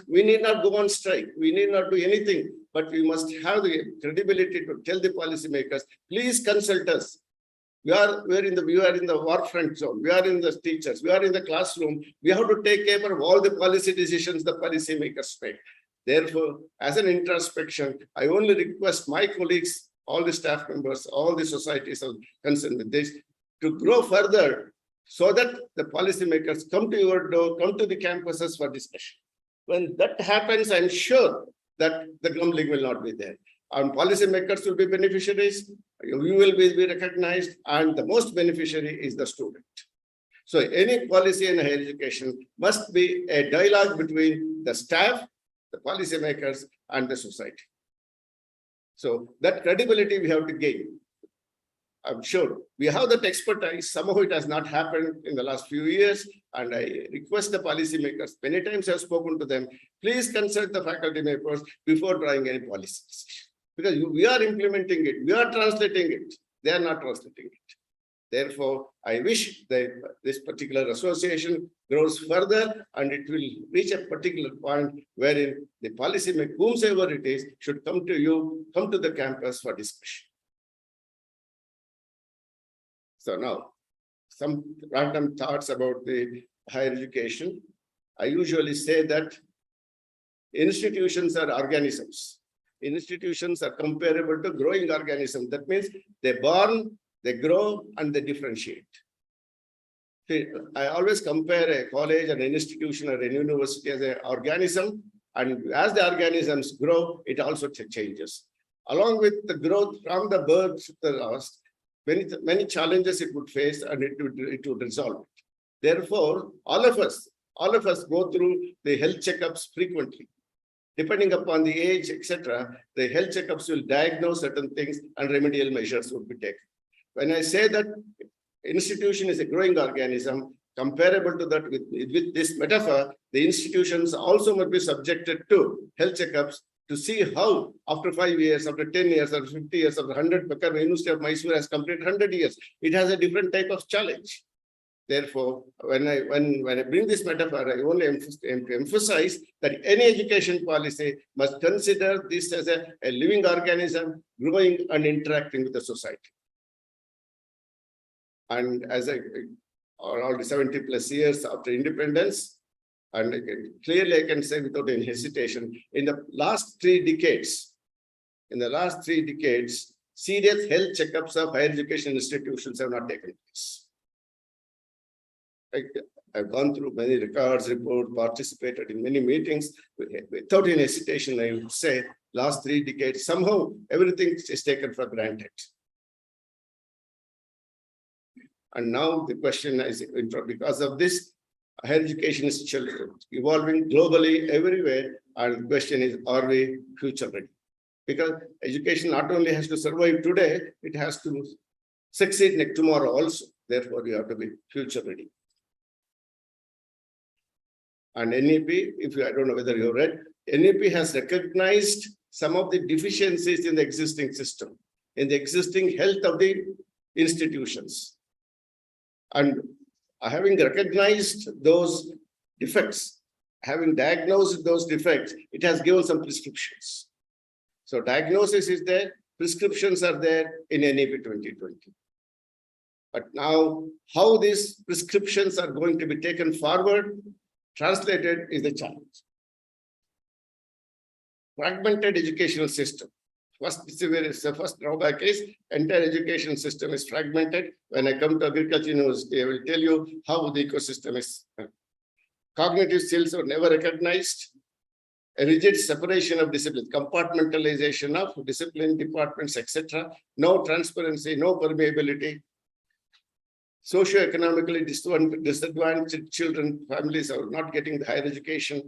We need not go on strike. We need not do anything, but we must have the credibility to tell the policymakers, please consult us. We are in the war front zone. We are in the teachers. We are in the classroom. We have to take care of all the policy decisions the policymakers make. Therefore, as an introspection, I only request my colleagues, all the staff members, all the societies are concerned with this, to grow further so that the policymakers come to your door, come to the campuses for discussion. When that happens, I'm sure that the grumbling will not be there. And policymakers will be beneficiaries, you will be recognized, and the most beneficiary is the student. So any policy in higher education must be a dialogue between the staff, the policymakers, and the society. So that credibility we have to gain. I'm sure we have that expertise. Somehow it has not happened in the last few years. And I request the policymakers, many times I've spoken to them, please consult the faculty members before drawing any policies. Because we are implementing it, we are translating it, they are not translating it. Therefore, I wish that this particular association grows further and it will reach a particular point wherein the policymaker, whomsoever it is, should come to you, come to the campus for discussion. So now, some random thoughts about the higher education. I usually say that institutions are organisms. Institutions are comparable to growing organisms. That means they born, they grow, and they differentiate. See, I always compare a college and an institution or a university as an organism, and as the organisms grow, it also changes. Along with the growth from the birth to the last, many challenges it would face, and it would resolve it. Therefore, all of us go through the health checkups frequently. Depending upon the age, etc., the health checkups will diagnose certain things and remedial measures would be taken. When I say that institution is a growing organism, comparable to that with this metaphor, the institutions also must be subjected to health checkups to see how after 5 years, after 10 years, after 50 years, after 100, because the University of Mysore has completed 100 years. It has a different type of challenge. Therefore, when I bring this metaphor, I only emphasize that any education policy must consider this as a living organism, growing and interacting with the society. And as all the 70 plus years after independence, and clearly I can say without any hesitation, in the last 3 decades, serious health checkups of higher education institutions have not taken place. I've gone through many records, reports, participated in many meetings. Without any hesitation, I would say last 3 decades, somehow everything is taken for granted. And now the question is, because of this, higher education is evolving globally everywhere. And the question is, are we future ready? Because education not only has to survive today, it has to succeed tomorrow also. Therefore, we have to be future ready. And NEP, I don't know whether you read, NEP has recognized some of the deficiencies in the existing system, in the existing health of the institutions. And having recognized those defects, having diagnosed those defects, it has given some prescriptions. So diagnosis is there, prescriptions are there in NEP 2020. But now, how these prescriptions are going to be taken forward, translated is the challenge. Fragmented educational system. First, the first drawback is entire education system is fragmented. When I come to agriculture university, I will tell you how the ecosystem is. Cognitive skills are never recognized. A rigid separation of disciplines, compartmentalization of discipline departments, etc. No transparency, no permeability. Socioeconomically disadvantaged children, families are not getting the higher education.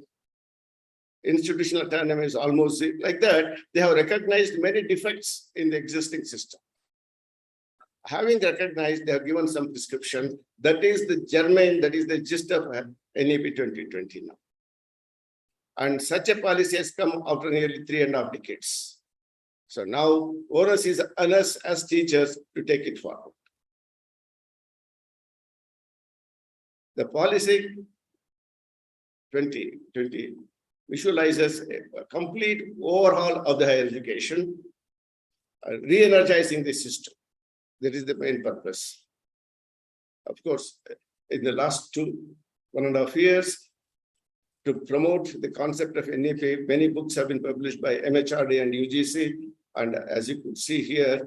Institutional autonomy is almost like that. They have recognized many defects in the existing system. Having recognized, they have given some prescription. That is the germane, that is the gist of NEP 2020 now. And such a policy has come after nearly 3.5 decades. So now, onus is on us as teachers to take it forward. The policy 2020 visualizes a complete overhaul of the higher education, re-energizing the system. That is the main purpose. Of course, in the last 1.5 years, to promote the concept of NEP, many books have been published by MHRD and UGC. And as you could see here,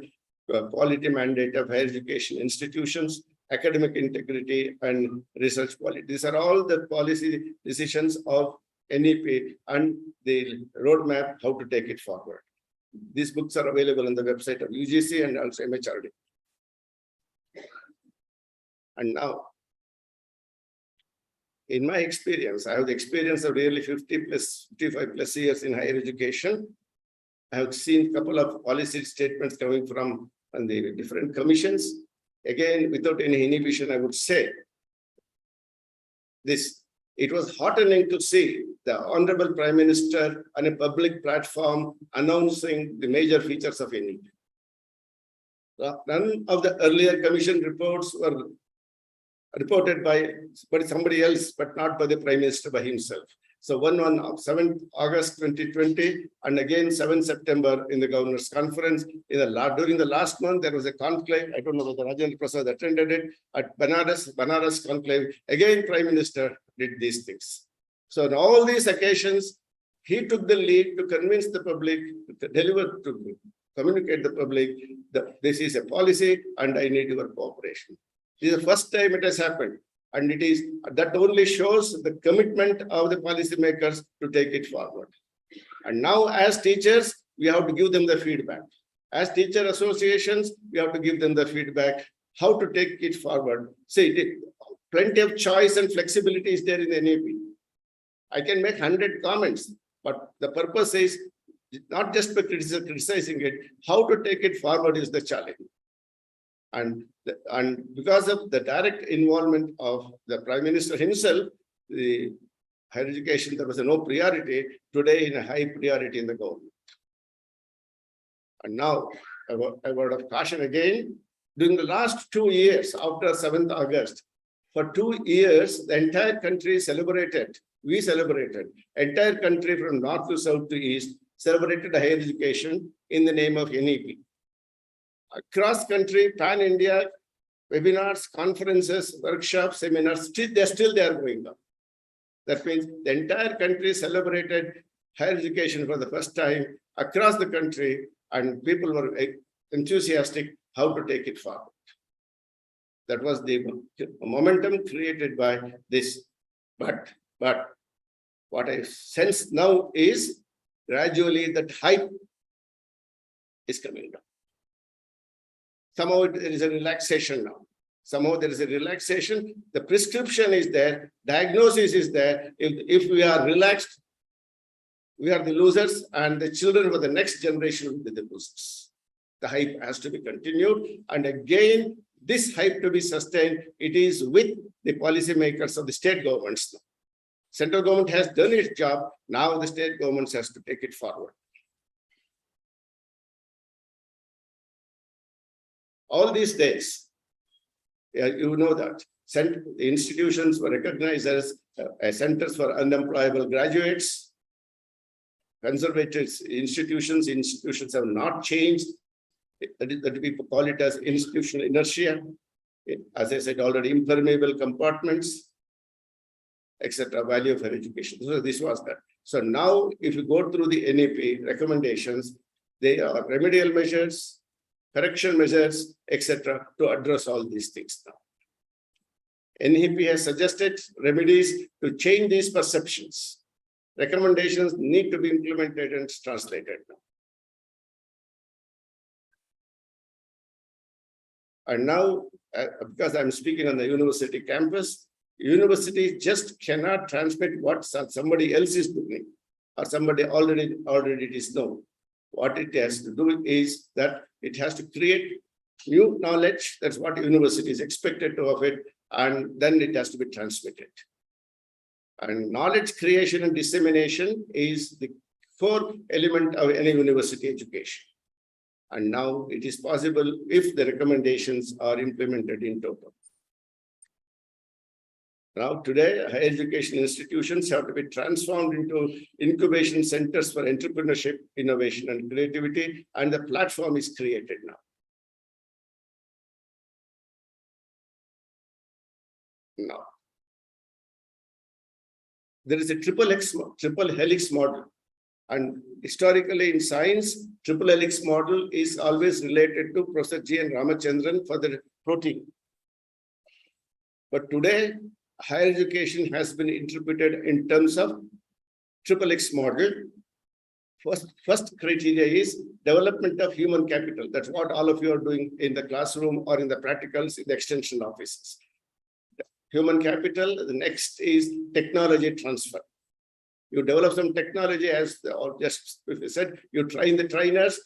quality mandate of higher education institutions, academic integrity, and research quality. These are all the policy decisions of NEP and the roadmap how to take it forward. These books are available on the website of UGC and also MHRD. And now, in my experience, I have the experience of really 55 plus years in higher education. I have seen a couple of policy statements coming from the different commissions. Again, without any inhibition, I would say this. It was heartening to see the Honorable Prime Minister on a public platform announcing the major features of NEP. None of the earlier commission reports were reported by somebody else, but not by the Prime Minister by himself. So one on 7th August 2020, and again 7th September in the Governor's Conference. During the last month, there was a conclave. I don't know whether Rajendra Prasad attended it at Banaras conclave. Again, Prime Minister did these things. So on all these occasions, he took the lead to convince the public, to communicate the public that this is a policy and I need your cooperation. This is the first time it has happened. And it is that only shows the commitment of the policymakers to take it forward. And now, as teachers, we have to give them the feedback. As teacher associations, we have to give them the feedback how to take it forward. See, plenty of choice and flexibility is there in the NEP. I can make 100 comments, but the purpose is not just by criticizing it, how to take it forward is the challenge. And because of the direct involvement of the Prime Minister himself, the higher education, there was no priority, today in a high priority in the government. And now, a word of caution again, during the last 2 years, after 7th August, for 2 years, the entire country celebrated, we celebrated, entire country from north to south to east, celebrated higher education in the name of NEP. Across country, pan-India, webinars, conferences, workshops, seminars, they are going on. That means the entire country celebrated higher education for the first time across the country, and people were enthusiastic how to take it forward. That was the momentum created by this. But what I sense now is gradually that hype is coming down. Somehow there is a relaxation now. Somehow there is a relaxation. The prescription is there. Diagnosis is there. If we are relaxed, we are the losers, and the children for the next generation will be the losers. The hype has to be continued. And again, this hype to be sustained, it is with the policymakers of the state governments now. Central government has done its job. Now the state governments has to take it forward. All these days, you know that the institutions were recognized as centers for unemployable graduates. Conservative institutions have not changed. That people call it as institutional inertia. as I said already, impermeable compartments, etc. Value of higher education. So this was that. So now, if you go through the NEP recommendations, they are remedial measures, correction measures, etc. to address all these things now. NEP has suggested remedies to change these perceptions. Recommendations need to be implemented and translated now. And now, because I'm speaking on the university campus, university just cannot transmit what somebody else is doing or somebody already it is known. What it has to do is that it has to create new knowledge. That's what university is expected of it, and then it has to be transmitted. And knowledge creation and dissemination is the core element of any university education. And now it is possible if the recommendations are implemented in total. Now today, higher education institutions have to be transformed into incubation centers for entrepreneurship, innovation, and creativity, and the platform is created now. Now, there is a triple helix model. And historically in science, triple helix model is always related to Professor G. N. Ramachandran for the protein. But today, higher education has been interpreted in terms of triple X model. First criteria is development of human capital. That's what all of you are doing in the classroom or in the practicals in the extension offices. Human capital. The next is technology transfer. You develop some technology as, or just if you said, you train the trainers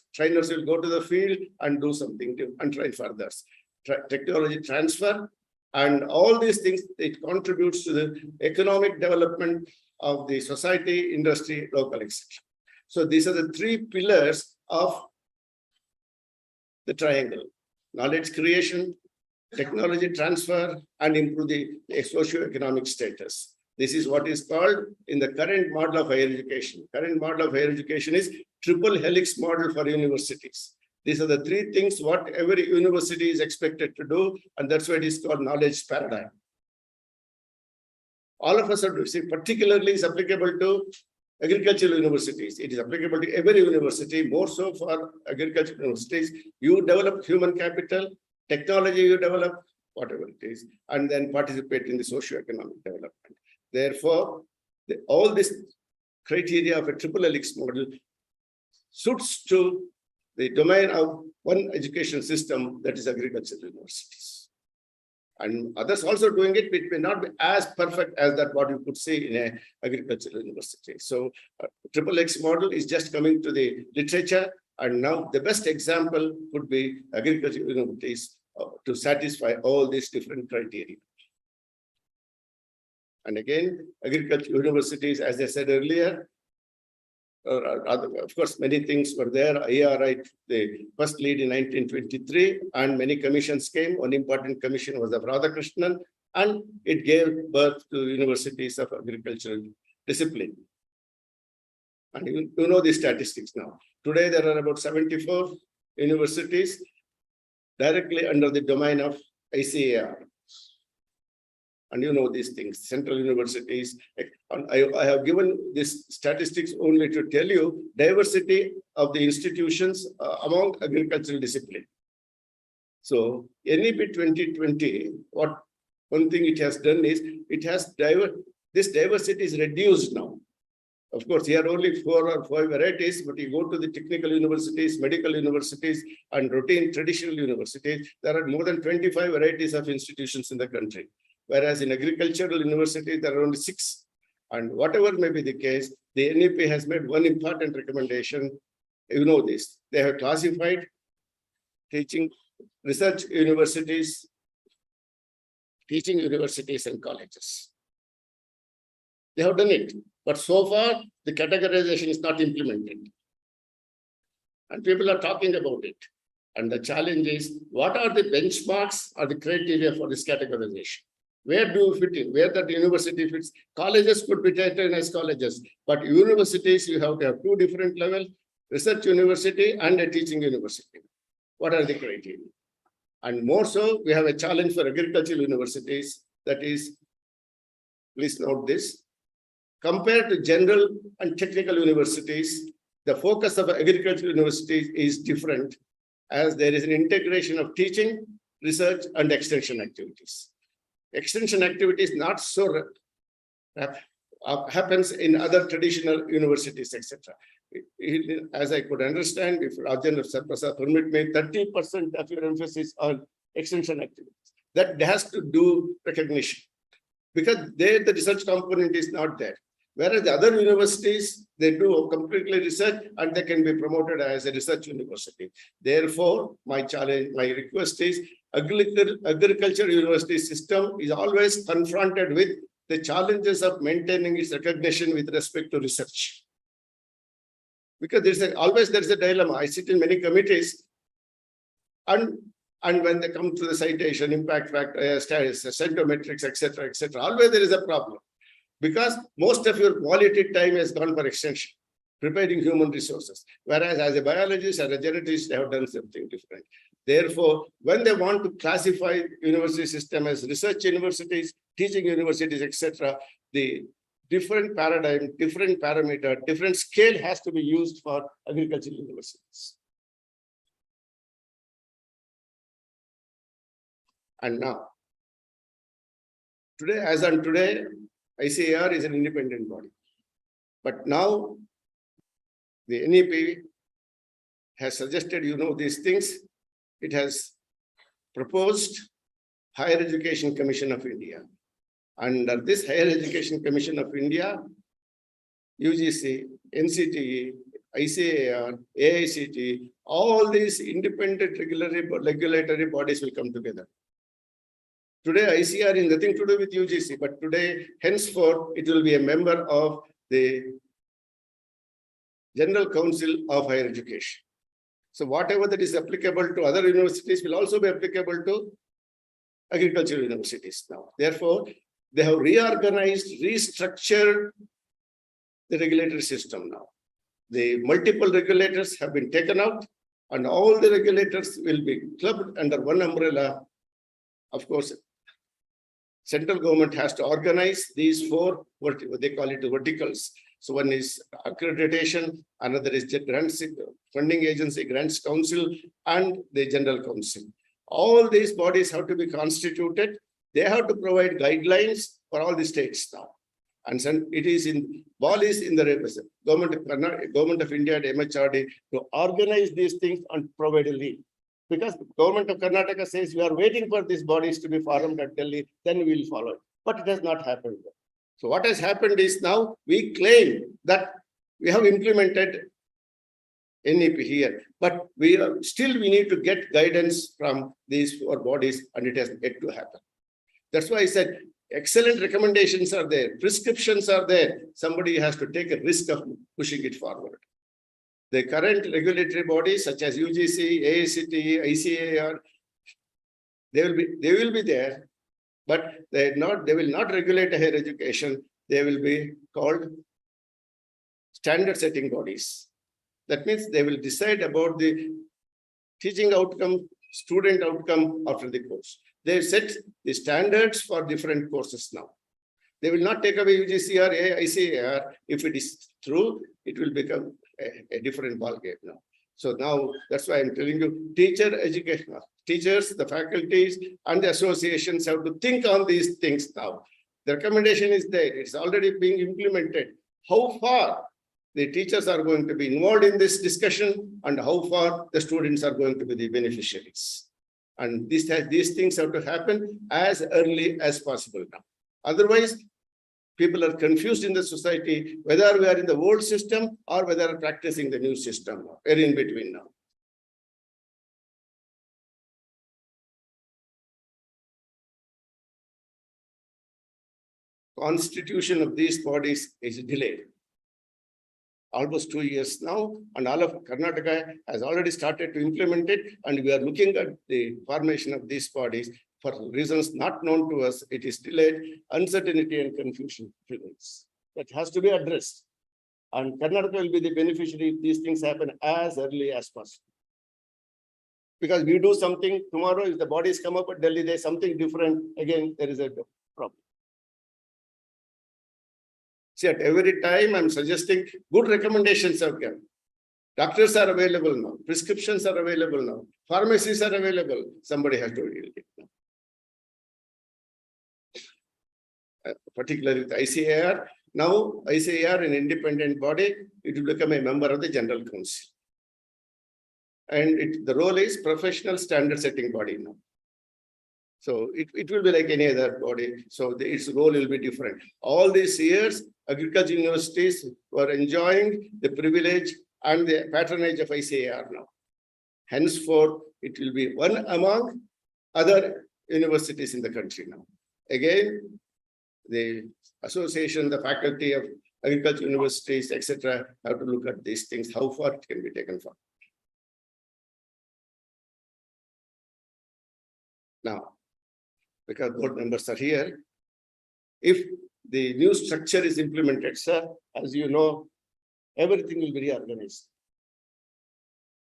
will go to the field and do something and train further. Technology transfer. And all these things, it contributes to the economic development of the society, industry, local, etc. So these are the three pillars of the triangle: knowledge creation, technology transfer, and improve the socio-economic status. This is what is called in the current model of higher education. Current model of higher education is triple helix model for universities. These are the three things what every university is expected to do, and that's why it is called knowledge paradigm. All of us are doing, see, particularly is applicable to agricultural universities. It is applicable to every university, more so for agricultural universities. You develop human capital, technology you develop, whatever it is, and then participate in the socio-economic development. Therefore, all this criteria of a triple helix model suits to the domain of one education system, that is agricultural universities. And others also doing it, it may not be as perfect as that what you could see in an agricultural university. So triple X model is just coming to the literature, and now the best example could be agricultural universities to satisfy all these different criteria. And again, agricultural universities, as I said earlier, of course, many things were there. ARI, the first lead in 1923, and many commissions came. One important commission was of Radhakrishnan, and it gave birth to universities of agricultural discipline. And you know the statistics now. Today, there are about 74 universities directly under the domain of ICAR. And you know these things, central universities. And I have given these statistics only to tell you diversity of the institutions among agricultural discipline. So NEP 2020, what one thing it has done is, it has this diversity is reduced now. Of course, here are only 4 or 5 varieties, but you go to the technical universities, medical universities, and routine traditional universities, there are more than 25 varieties of institutions in the country. Whereas in agricultural universities, there are only 6. And whatever may be the case, the NEP has made one important recommendation. You know this. They have classified teaching research universities, teaching universities and colleges. They have done it. But so far, the categorization is not implemented. And people are talking about it. And the challenge is, what are the benchmarks or the criteria for this categorization? Where do you fit in? Where that university fits? Colleges could be treated as colleges, but universities, you have to have 2 different levels, research university and a teaching university. What are the criteria? And more so, we have a challenge for agricultural universities. That is, please note this, compared to general and technical universities, the focus of agricultural universities is different, as there is an integration of teaching, research, and extension activities. Extension activities not so happens in other traditional universities, etc. As I could understand, if Rajan or Sarprasad permit me, 30% of your emphasis on extension activities. That has to do recognition, because there the research component is not there. Whereas the other universities, they do completely research and they can be promoted as a research university. Therefore, my challenge, my request is, agriculture university system is always confronted with the challenges of maintaining its recognition with respect to research. Because always there is a dilemma. I sit in many committees, and when they come to the citation, impact factor, status, centrometrics, etc., always there is a problem. Because most of your quality time has gone for extension, preparing human resources. Whereas as a biologist, as a geneticist, they have done something different. Therefore, when they want to classify university system as research universities, teaching universities, etc., the different paradigm, different parameter, different scale has to be used for agricultural universities. And now, today, as on today, ICAR is an independent body. But now, the NEP has suggested, these things. It has proposed Higher Education Commission of India. Under this Higher Education Commission of India, UGC, NCTE, ICAR, AICT, all these independent regulatory bodies will come together. Today, ICAR is nothing to do with UGC, but today, henceforth, it will be a member of the General Council of Higher Education. So whatever that is applicable to other universities will also be applicable to agricultural universities now. Therefore, they have reorganized, restructured the regulatory system now. The multiple regulators have been taken out, and all the regulators will be clubbed under one umbrella. Of course, central government has to organize these four, what they call it, verticals. So one is accreditation, another is grants, funding agency, grants council, and the general council. All these bodies have to be constituted. They have to provide guidelines for all the states now. And it is in ball is in the government of India and MHRD to organize these things and provide a lead. Because the government of Karnataka says we are waiting for these bodies to be formed at Delhi, then we will follow it. But it has not happened. So what has happened is now we claim that we have implemented NEP here, but we need to get guidance from these four bodies, and it has yet to happen. That's why I said excellent recommendations are there, prescriptions are there. Somebody has to take a risk of pushing it forward. The current regulatory bodies such as UGC, AICT, ICAR, they will be there, but they will not regulate higher education. They will be called standard setting bodies. That means they will decide about the teaching outcome, student outcome after the course. They set the standards for different courses now. They will not take away UGC or ICAR. If it is true, it will become a different ballgame now. So now that's why I'm telling you, teachers, the faculties, and the associations have to think on these things now. The recommendation is there. It's already being implemented. How far the teachers are going to be involved in this discussion and how far the students are going to be the beneficiaries. And these things have to happen as early as possible now. Otherwise, people are confused in the society, whether we are in the old system or whether we are practicing the new system. We're in between now. Constitution of these bodies is delayed. Almost 2 years now, and all of Karnataka has already started to implement it, and we are looking at the formation of these bodies. For reasons not known to us, it is delayed. Uncertainty and confusion remains. That has to be addressed. And Karnataka will be the beneficiary if these things happen as early as possible. Because we do something tomorrow, if the bodies come up at Delhi, there's something different, again, there is a problem. See, at every time I'm suggesting good recommendations have come. Doctors are available now, prescriptions are available now, pharmacies are available. Somebody has to deal with it now. Particularly with ICAR. Now, ICAR, an independent body, it will become a member of the General Council. And the role is professional standard setting body now. So it will be like any other body. So its role will be different. All these years, agriculture universities were enjoying the privilege and the patronage of ICAR now. Henceforth, it will be one among other universities in the country now. Again, the association, the faculty of agriculture universities, etc., have to look at these things, how far it can be taken from. Now, because board members are here, if the new structure is implemented, sir, as you know, everything will be reorganized.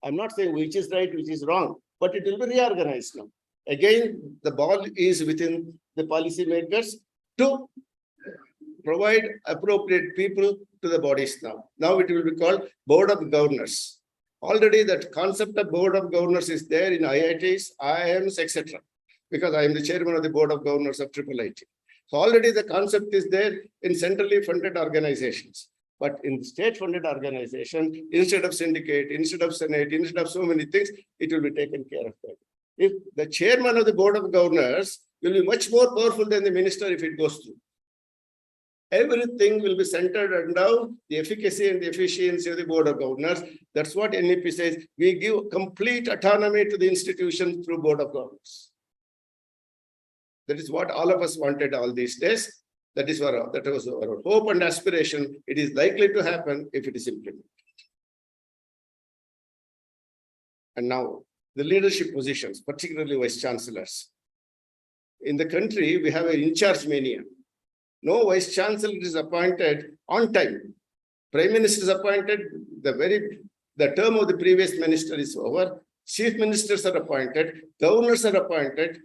I'm not saying which is right, which is wrong, but it will be reorganized now. Again, the ball is within the policymakers to provide appropriate people to the bodies now. Now it will be called Board of Governors. Already that concept of Board of Governors is there in IITs, IIMs, etc. Because I am the chairman of the Board of Governors of IIIT. So already the concept is there in centrally funded organizations. But in state-funded organization, instead of syndicate, instead of senate, instead of so many things, it will be taken care of. If the chairman of the Board of Governors will be much more powerful than the minister if it goes through. Everything will be centered around the efficacy and the efficiency of the Board of Governors. That's what NEP says. We give complete autonomy to the institution through Board of Governors. That is what all of us wanted all these days. That was our hope and aspiration. It is likely to happen if it is implemented. And now, the leadership positions, particularly vice chancellors. In the country, we have an in-charge mania. No vice chancellor is appointed on time. Prime Minister is appointed, the term of the previous minister is over. Chief ministers are appointed, governors are appointed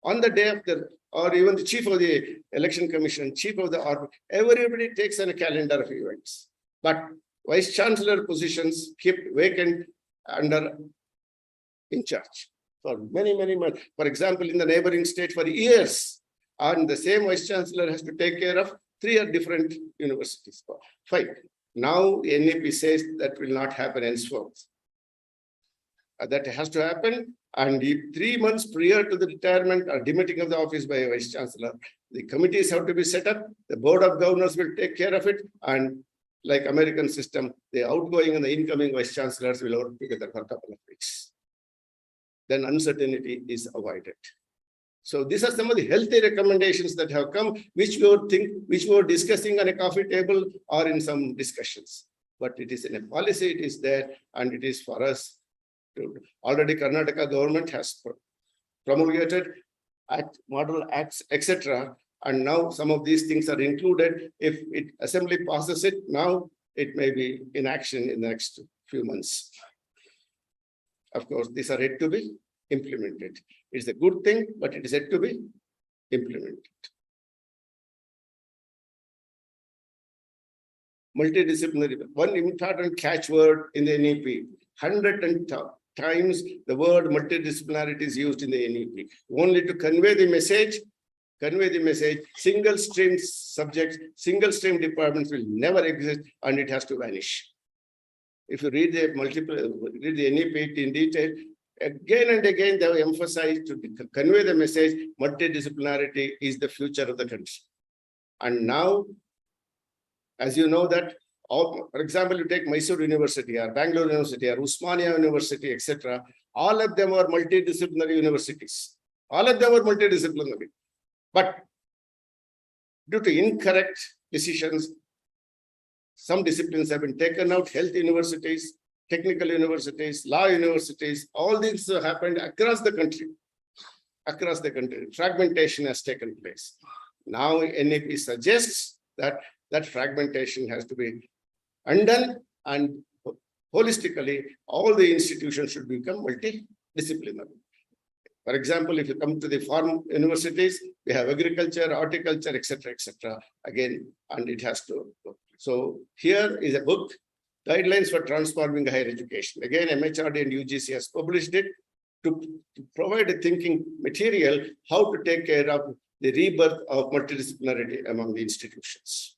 on the day of or even the chief of the election commission, chief of the order. Everybody takes on a calendar of events. But vice chancellor positions kept vacant under in charge for many, many months. For example, in the neighboring state for years, and the same vice chancellor has to take care of 3 different universities. 5. Now NEP says that will not happen henceforth. That has to happen, and if 3 months prior to the retirement or demitting of the office by a vice chancellor, the committees have to be set up. The Board of Governors will take care of it, and like American system, the outgoing and the incoming vice chancellors will work together for a couple of weeks. Then uncertainty is avoided. So these are some of the healthy recommendations that have come, which we were discussing on a coffee table or in some discussions. But it is in a policy, it is there, and it is for us. Already Karnataka government has promulgated model acts, etc. And now some of these things are included. If assembly passes it, now it may be in action in the next few months. Of course, these are yet to be implemented. It's a good thing, but it is yet to be implemented. Multidisciplinary, one important catchword in the NEP, 100 times the word multidisciplinarity is used in the NEP, only to convey the message, single stream subjects, single stream departments will never exist and it has to vanish. If you read the NEP in detail, again and again, they have emphasized to convey the message, multidisciplinarity is the future of the country. And now, as you know that, for example, you take Mysore University or Bangalore University or Usmania University, etc. All of them are multidisciplinary universities. All of them are multidisciplinary. But due to incorrect decisions, some disciplines have been taken out, health universities, technical universities, law universities, all these have happened across the country. Across the country, fragmentation has taken place. Now NEP suggests that fragmentation has to be undone and holistically, all the institutions should become multidisciplinary. For example, if you come to the farm universities, we have agriculture, horticulture, etc., etc. Again, and it has to. So here is a book, Guidelines for Transforming Higher Education. Again, MHRD and UGC has published it to provide a thinking material how to take care of the rebirth of multidisciplinarity among the institutions.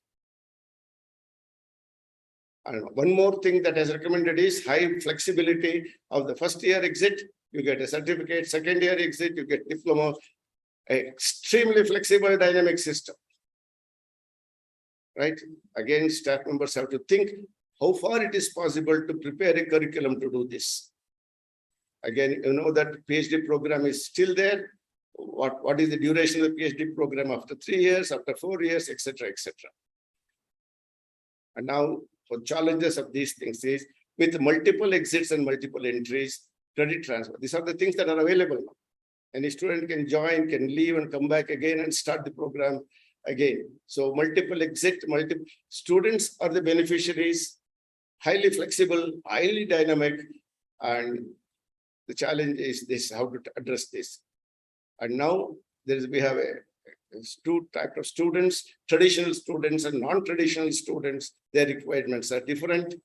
And one more thing that is recommended is high flexibility of the first year exit. You get a certificate, second year exit, you get diploma, extremely flexible dynamic system. Right? Again, staff members have to think how far it is possible to prepare a curriculum to do this. Again, you know that PhD program is still there. What is the duration of the PhD program after 3 years, after 4 years, etc., etc. And now, for challenges of these things is with multiple exits and multiple entries, credit transfer. These are the things that are available now. Any student can join, can leave and come back again and start the program again. So multiple exit, multiple students are the beneficiaries, highly flexible, highly dynamic, and the challenge is this, how to address this. And now we have two types of students, traditional students and non-traditional students. Their requirements are different.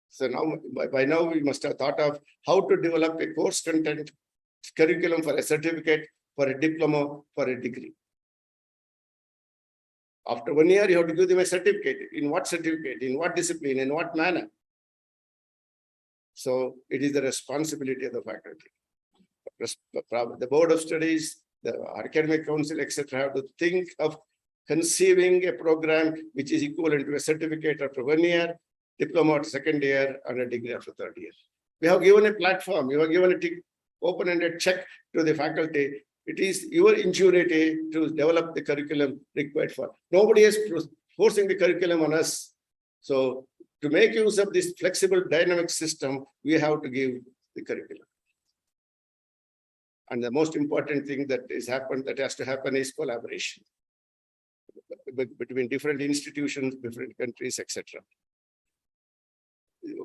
So now, by now, we must have thought of how to develop a course content curriculum for a certificate, for a diploma, for a degree. After 1 year, you have to give them a certificate. In what certificate? In what discipline? In what manner? So it is the responsibility of the faculty. The board of studies, the academic council, etc., have to think of conceiving a program which is equivalent to a certificate after 1 year, diploma after 2nd year, and a degree after 3rd year. We have given a platform, you have given a open-ended check to the faculty. It is your ingenuity to develop the curriculum required for. Nobody is forcing the curriculum on us. So to make use of this flexible dynamic system, we have to give the curriculum. And the most important thing that has to happen is collaboration between different institutions, different countries, etc.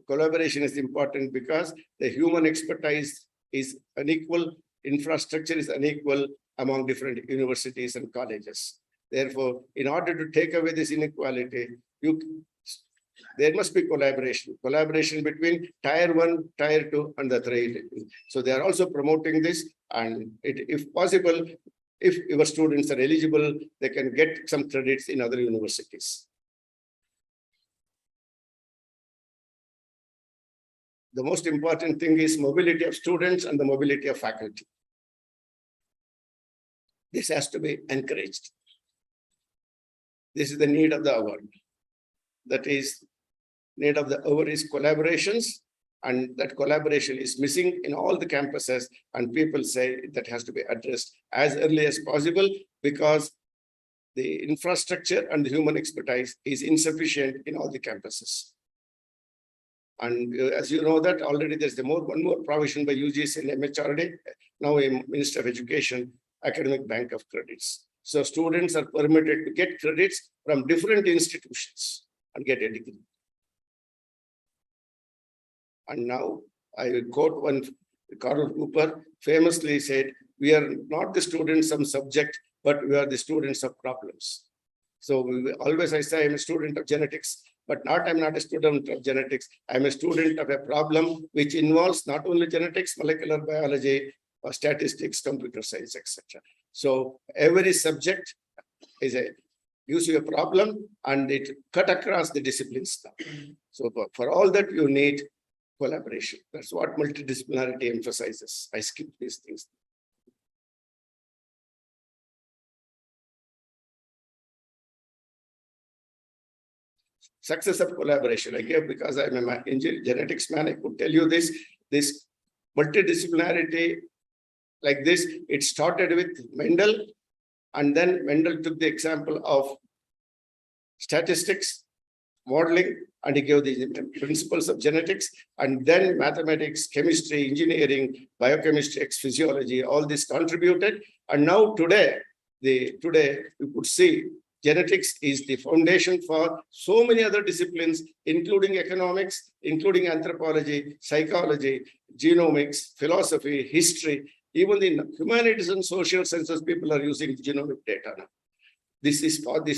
Collaboration is important because the human expertise is unequal, infrastructure is unequal among different universities and colleges. Therefore, in order to take away this inequality, there must be collaboration between tier 1, tier 2, and the 3. So they are also promoting this, and if possible, if your students are eligible, they can get some credits in other universities. The most important thing is mobility of students and the mobility of faculty. This has to be encouraged. This is the need of the hour. That is, need of the hour is collaborations, and that collaboration is missing in all the campuses, and people say that has to be addressed as early as possible because the infrastructure and the human expertise is insufficient in all the campuses. And as you know that already there's one more provision by UGC and MHRD, now a Minister of Education, academic bank of credits. So students are permitted to get credits from different institutions and get a degree. And now I will quote one, Carl Cooper famously said, we are not the students of subject, but we are the students of problems. So always I say I'm a student of genetics, but I'm not a student of genetics. I'm a student of a problem which involves not only genetics, molecular biology, or statistics, computer science, etc. So every subject gives you a problem, and it cut across the disciplines now. So for all that you need collaboration. That's what multidisciplinarity emphasizes. I skip these things. Success of collaboration. Again, because I'm a genetics man, I could tell you this multidisciplinarity like this, it started with Mendel, and then Mendel took the example of statistics, modeling, and he gave the principles of genetics, and then mathematics, chemistry, engineering, biochemistry, physiology, all this contributed. And now today you could see genetics is the foundation for so many other disciplines, including economics, including anthropology, psychology, genomics, philosophy, history. Even in humanities and social sciences, people are using genomic data now. This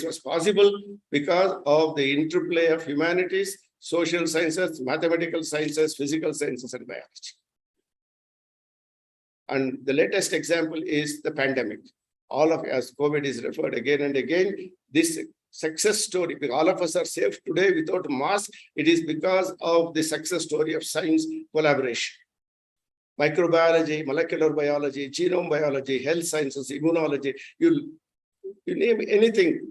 was possible because of the interplay of humanities, social sciences, mathematical sciences, physical sciences, and biology. And the latest example is the pandemic. All of us, COVID is referred again and again. This success story, all of us are safe today without mask. It is because of the success story of science collaboration. Microbiology, molecular biology, genome biology, health sciences, immunology, you name anything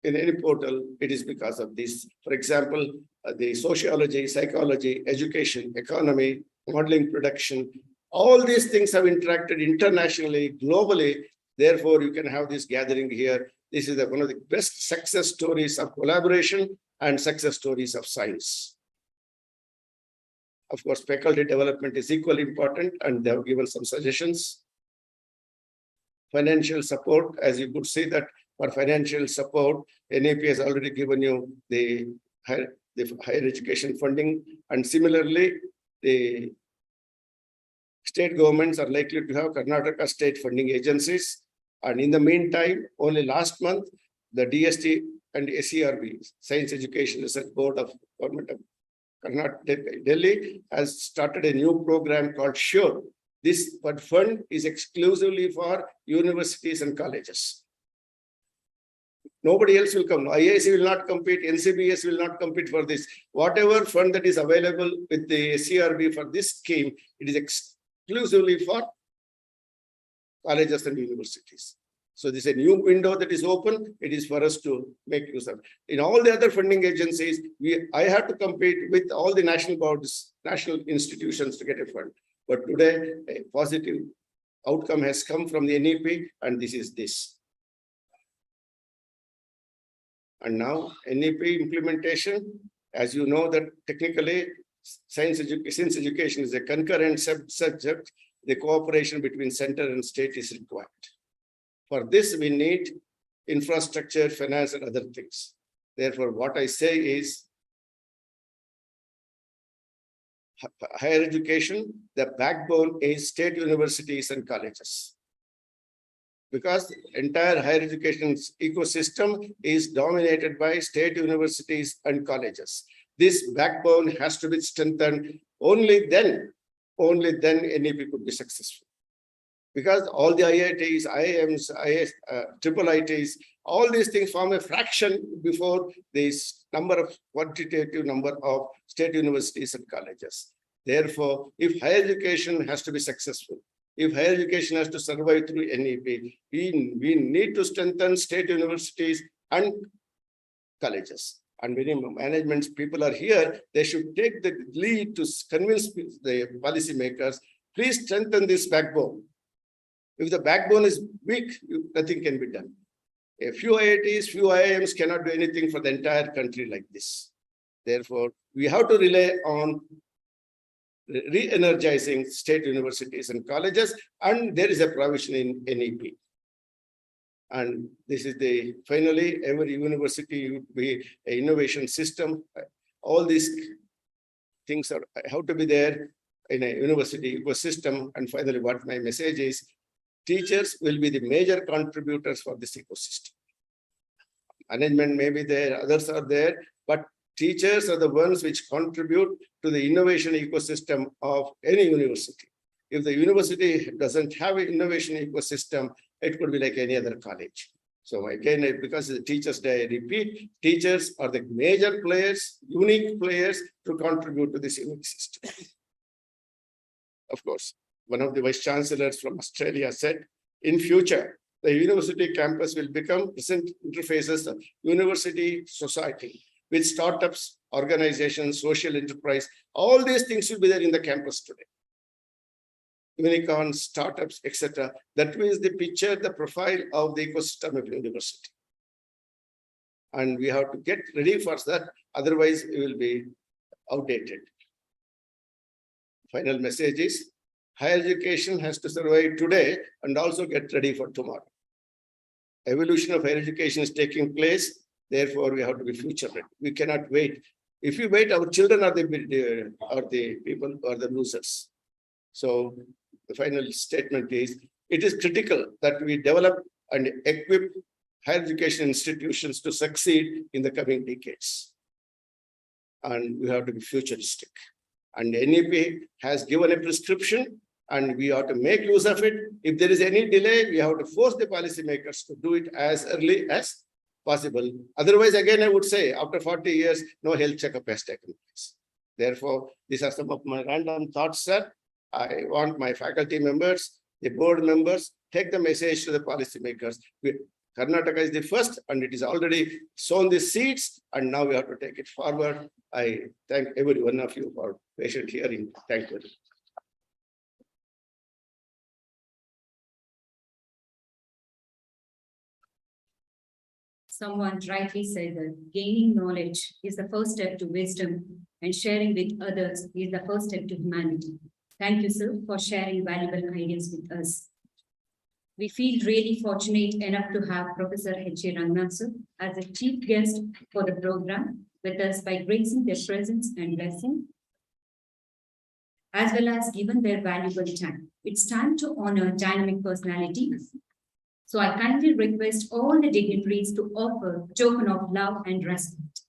in any portal, it is because of this. For example, the sociology, psychology, education, economy, modeling production, all these things have interacted internationally, globally. Therefore, you can have this gathering here. This is one of the best success stories of collaboration and success stories of science. Of course, faculty development is equally important, and they have given some suggestions. Financial support, as you could see that for financial support, NAP has already given you the higher education funding, and similarly, the state governments are likely to have Karnataka state funding agencies. And in the meantime, only last month, the DST and SERB, Science Education Research Board of Government of Karnataka, Delhi, has started a new program called SURE. This fund is exclusively for universities and colleges. Nobody else will come. IIC will not compete. NCBS will not compete for this. Whatever fund that is available with the SERB for this scheme, it is exclusively for colleges and universities. So this is a new window that is open. It is for us to make use of. In all the other funding agencies, I have to compete with all the national boards, national institutions to get a fund. But today, a positive outcome has come from the NEP, and this is this. And now NEP implementation, as you know that technically since education is a concurrent subject, the cooperation between center and state is required. For this, we need infrastructure, finance, and other things. Therefore, what I say is higher education, the backbone is state universities and colleges. Because the entire higher education ecosystem is dominated by state universities and colleges. This backbone has to be strengthened. Only then NEP could be successful. Because all the IITs, IIMs, triple ITs, all these things form a fraction before this quantitative number of state universities and colleges. Therefore, if higher education has to be successful, if higher education has to survive through NEP, we need to strengthen state universities and colleges. And when management people are here, they should take the lead to convince the policymakers, please strengthen this backbone. If the backbone is weak, nothing can be done. A few IITs, few IIMs cannot do anything for the entire country like this. Therefore, we have to rely on re-energizing state universities and colleges, and there is a provision in NEP. And this is finally, every university would be an innovation system. All these things have to be there in a university ecosystem. And finally, what my message is, teachers will be the major contributors for this ecosystem. Management may be there, others are there, but teachers are the ones which contribute to the innovation ecosystem of any university. If the university doesn't have an innovation ecosystem, it could be like any other college. So again, because it's Teachers' Day, I repeat, teachers are the major players, unique players to contribute to this unique system. Of course, one of the vice chancellors from Australia said, in future, the university campus will become present interfaces of university society with startups, organizations, social enterprise. All these things will be there in the campus today. Unicorns, startups, etc. That is the picture, the profile of the ecosystem of university. And we have to get ready for that. Otherwise, it will be outdated. Final message is, higher education has to survive today and also get ready for tomorrow. evolution of higher education is taking place. Therefore, we have to be future ready. We cannot wait. If we wait, our children are the people who are the losers. So the final statement is, it is critical that we develop and equip higher education institutions to succeed in the coming decades. And we have to be futuristic. And NEP has given a prescription and we have to make use of it. If there is any delay, we have to force the policymakers to do it as early as possible. Otherwise, again, I would say after 40 years, no health checkup has taken place. Therefore, these are some of my random thoughts, sir. I want my faculty members, the board members, take the message to the policymakers. Karnataka is the first and it is already sown the seeds and now we have to take it forward. I thank every one of you for patient hearing. Thank you. Someone rightly said that gaining knowledge is the first step to wisdom and sharing with others is the first step to humanity. Thank you, sir, for sharing valuable ideas with us. We feel really fortunate enough to have Professor H.A. Rangnath sir as a chief guest for the program with us by gracing their presence and blessing, as well as given their valuable time. It's time to honor dynamic personalities. So I kindly request all the dignitaries to offer a token of love and respect.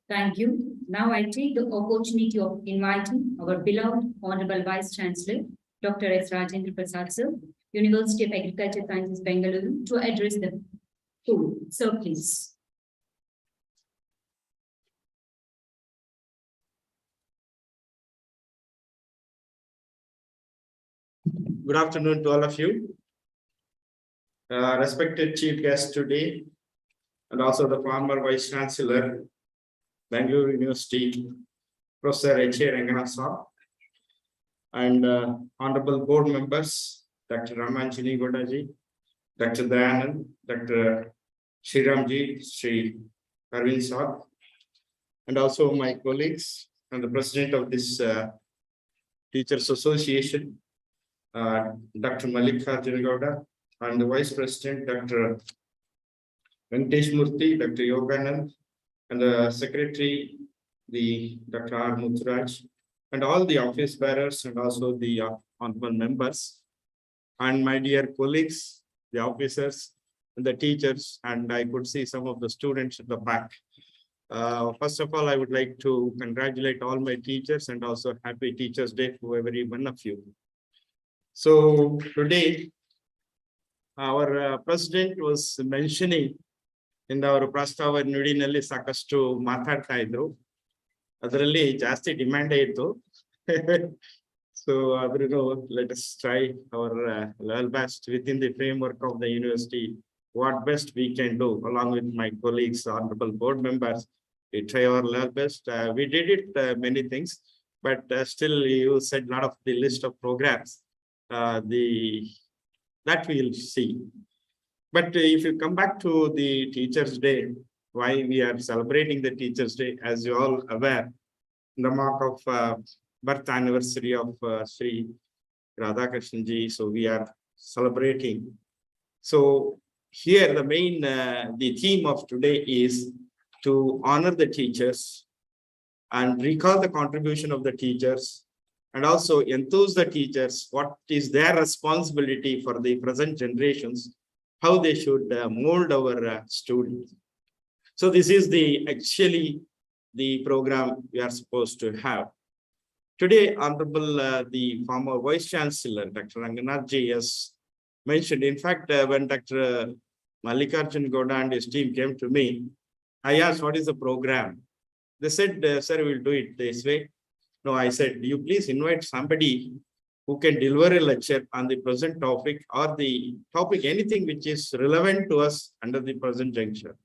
Thank you. Now I take the opportunity of inviting our beloved Honorable Vice Chancellor, Dr. S. Rajendra Prasad sir, University of Agriculture Sciences, Bangalore, to address the school. So please. Good afternoon to all of you. Respected chief guest today, and also the former Vice Chancellor, Bangalore University, Professor H.A. Rangnath sir, and honorable board members, Dr. Ramanjini Godaji, Dr. Dayanand, Dr. Shriramji, Sri Arvind sir, and also my colleagues and the president of this Teachers Association, Dr. Mallikarjuna Gowda, and the Vice President, Dr. Venkatesh Murthy, Dr. Yoganand, and the Secretary, the Dr. R. Muthraj, and all the office bearers and also the honorable members, and my dear colleagues, the officers, and the teachers, and I could see some of the students at the back. First of all, I would like to congratulate all my teachers and also happy Teachers' Day to every one of you. So today, our president was mentioning in our Prastava Nudinalli Sakastu Matharta idru. Adralli Jasti demand itu. So let us try our level best within the framework of the university. What best we can do along with my colleagues, honorable board members. We try our level best. We did it many things, but still you said a lot of the list of programs. That we'll see. But if you come back to the Teachers' Day, why we are celebrating the Teachers' Day, as you all aware, the mark of birth anniversary of Sri Radhakrishnan ji, so we are celebrating. So here the main, the theme of today is to honor the teachers and recall the contribution of the teachers and also enthuse the teachers what is their responsibility for the present generations, how they should mold our students. So this is actually the program we are supposed to have. Today, Honorable the former Vice Chancellor, Dr. Ranganathji, has mentioned. In fact, when Dr. Mallikarjun Gowda and his team came to me, I asked, what is the program? They said, sir, we'll do it this way. No, I said, you please invite somebody who can deliver a lecture on the present topic or the topic, anything which is relevant to us under the present juncture.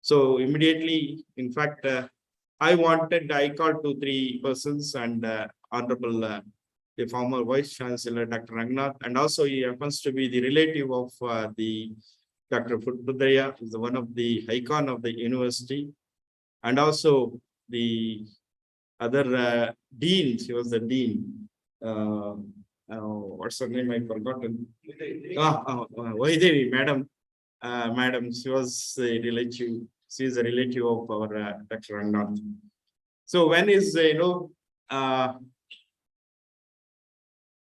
So immediately, in fact, I called 2-3 persons and Honorable the former Vice Chancellor, Dr. Rangnath, and also he happens to be the relative of the Dr. Puddaya, who is one of the icon of the university, and also the other dean. She was the dean. What's her name? I've forgotten. Vaidevi, madam. Madam, she was a relative. She is a relative of our Dr. Rangnath. So when is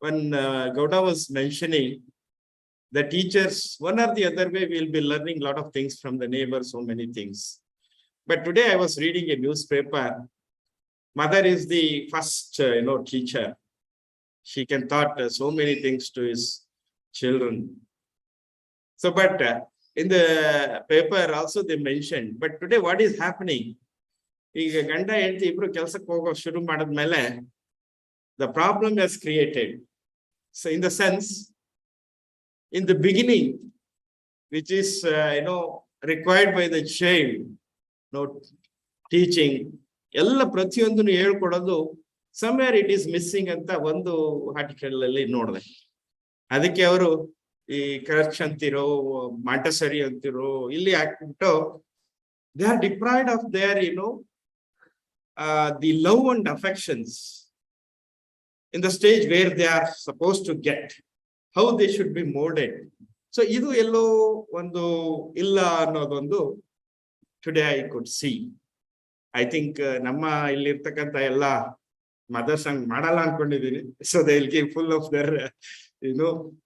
when Gowda was mentioning the teachers, one or the other way, we'll be learning a lot of things from the neighbors, so many things. But today I was reading a newspaper. Mother is the first, teacher. She can taught so many things to his children. So, but in the paper also they mentioned, but today what is happening? The problem has created. So in the sense, in the beginning, which is, required by the child, teaching, somewhere it is missing anta ಒಂದು article ಅಲ್ಲಿ ನೋಡಿದೆ. ಅದಕ್ಕೆ ಅವರು ಈ ಕ್ರಚ್ ಅಂತಿರೋ Montessori ಅಂತಿರೋ ಇಲ್ಲಿ ಹಾಕ್ಬಿಟ್ಟು they are deprived of their the love and affections in the stage where they are supposed to get, how they should be molded. So ಇದು ಎಲ್ಲೋ ಒಂದು ಇಲ್ಲ ಅನ್ನೋದೊಂದು today I could see. I think ನಮ್ಮ ಇಲ್ಲಿರ್ತಕ್ಕಂಥ ಎಲ್ಲ mothers and ಮಾಡಲ್ಲ ಅನ್ಕೊಂಡಿದ್ದೀನಿ. So they'll give full of their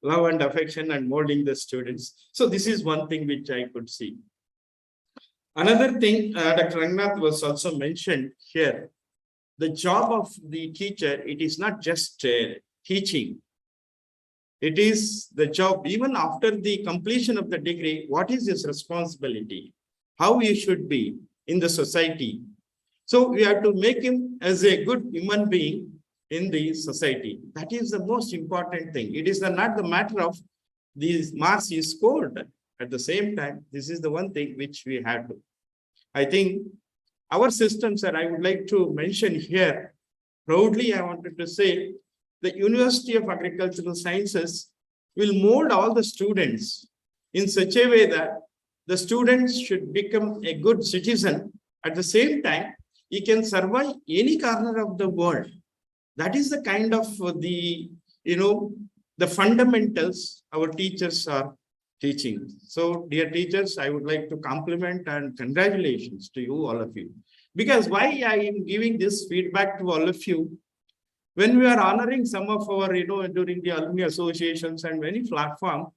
love and affection and molding the students. So this is one thing which I could see. Another thing Dr. Rangnath was also mentioned here, the job of the teacher, it is not just teaching. It is the job, even after the completion of the degree, what is his responsibility? How he should be in the society. So we have to make him as a good human being in the society. That is the most important thing. It is not the matter of these marks he scored. At the same time, this is the one thing which we have to. I think our systems, and I would like to mention here, proudly I wanted to say, the University of Agricultural Sciences will mold all the students in such a way that the students should become a good citizen. At the same time, he can survive any corner of the world. That is the kind of the fundamentals our teachers are teaching. So, dear teachers, I would like to compliment and congratulations to you, all of you. Because why I am giving this feedback to all of you, when we are honoring some of our, during the alumni associations and many platforms,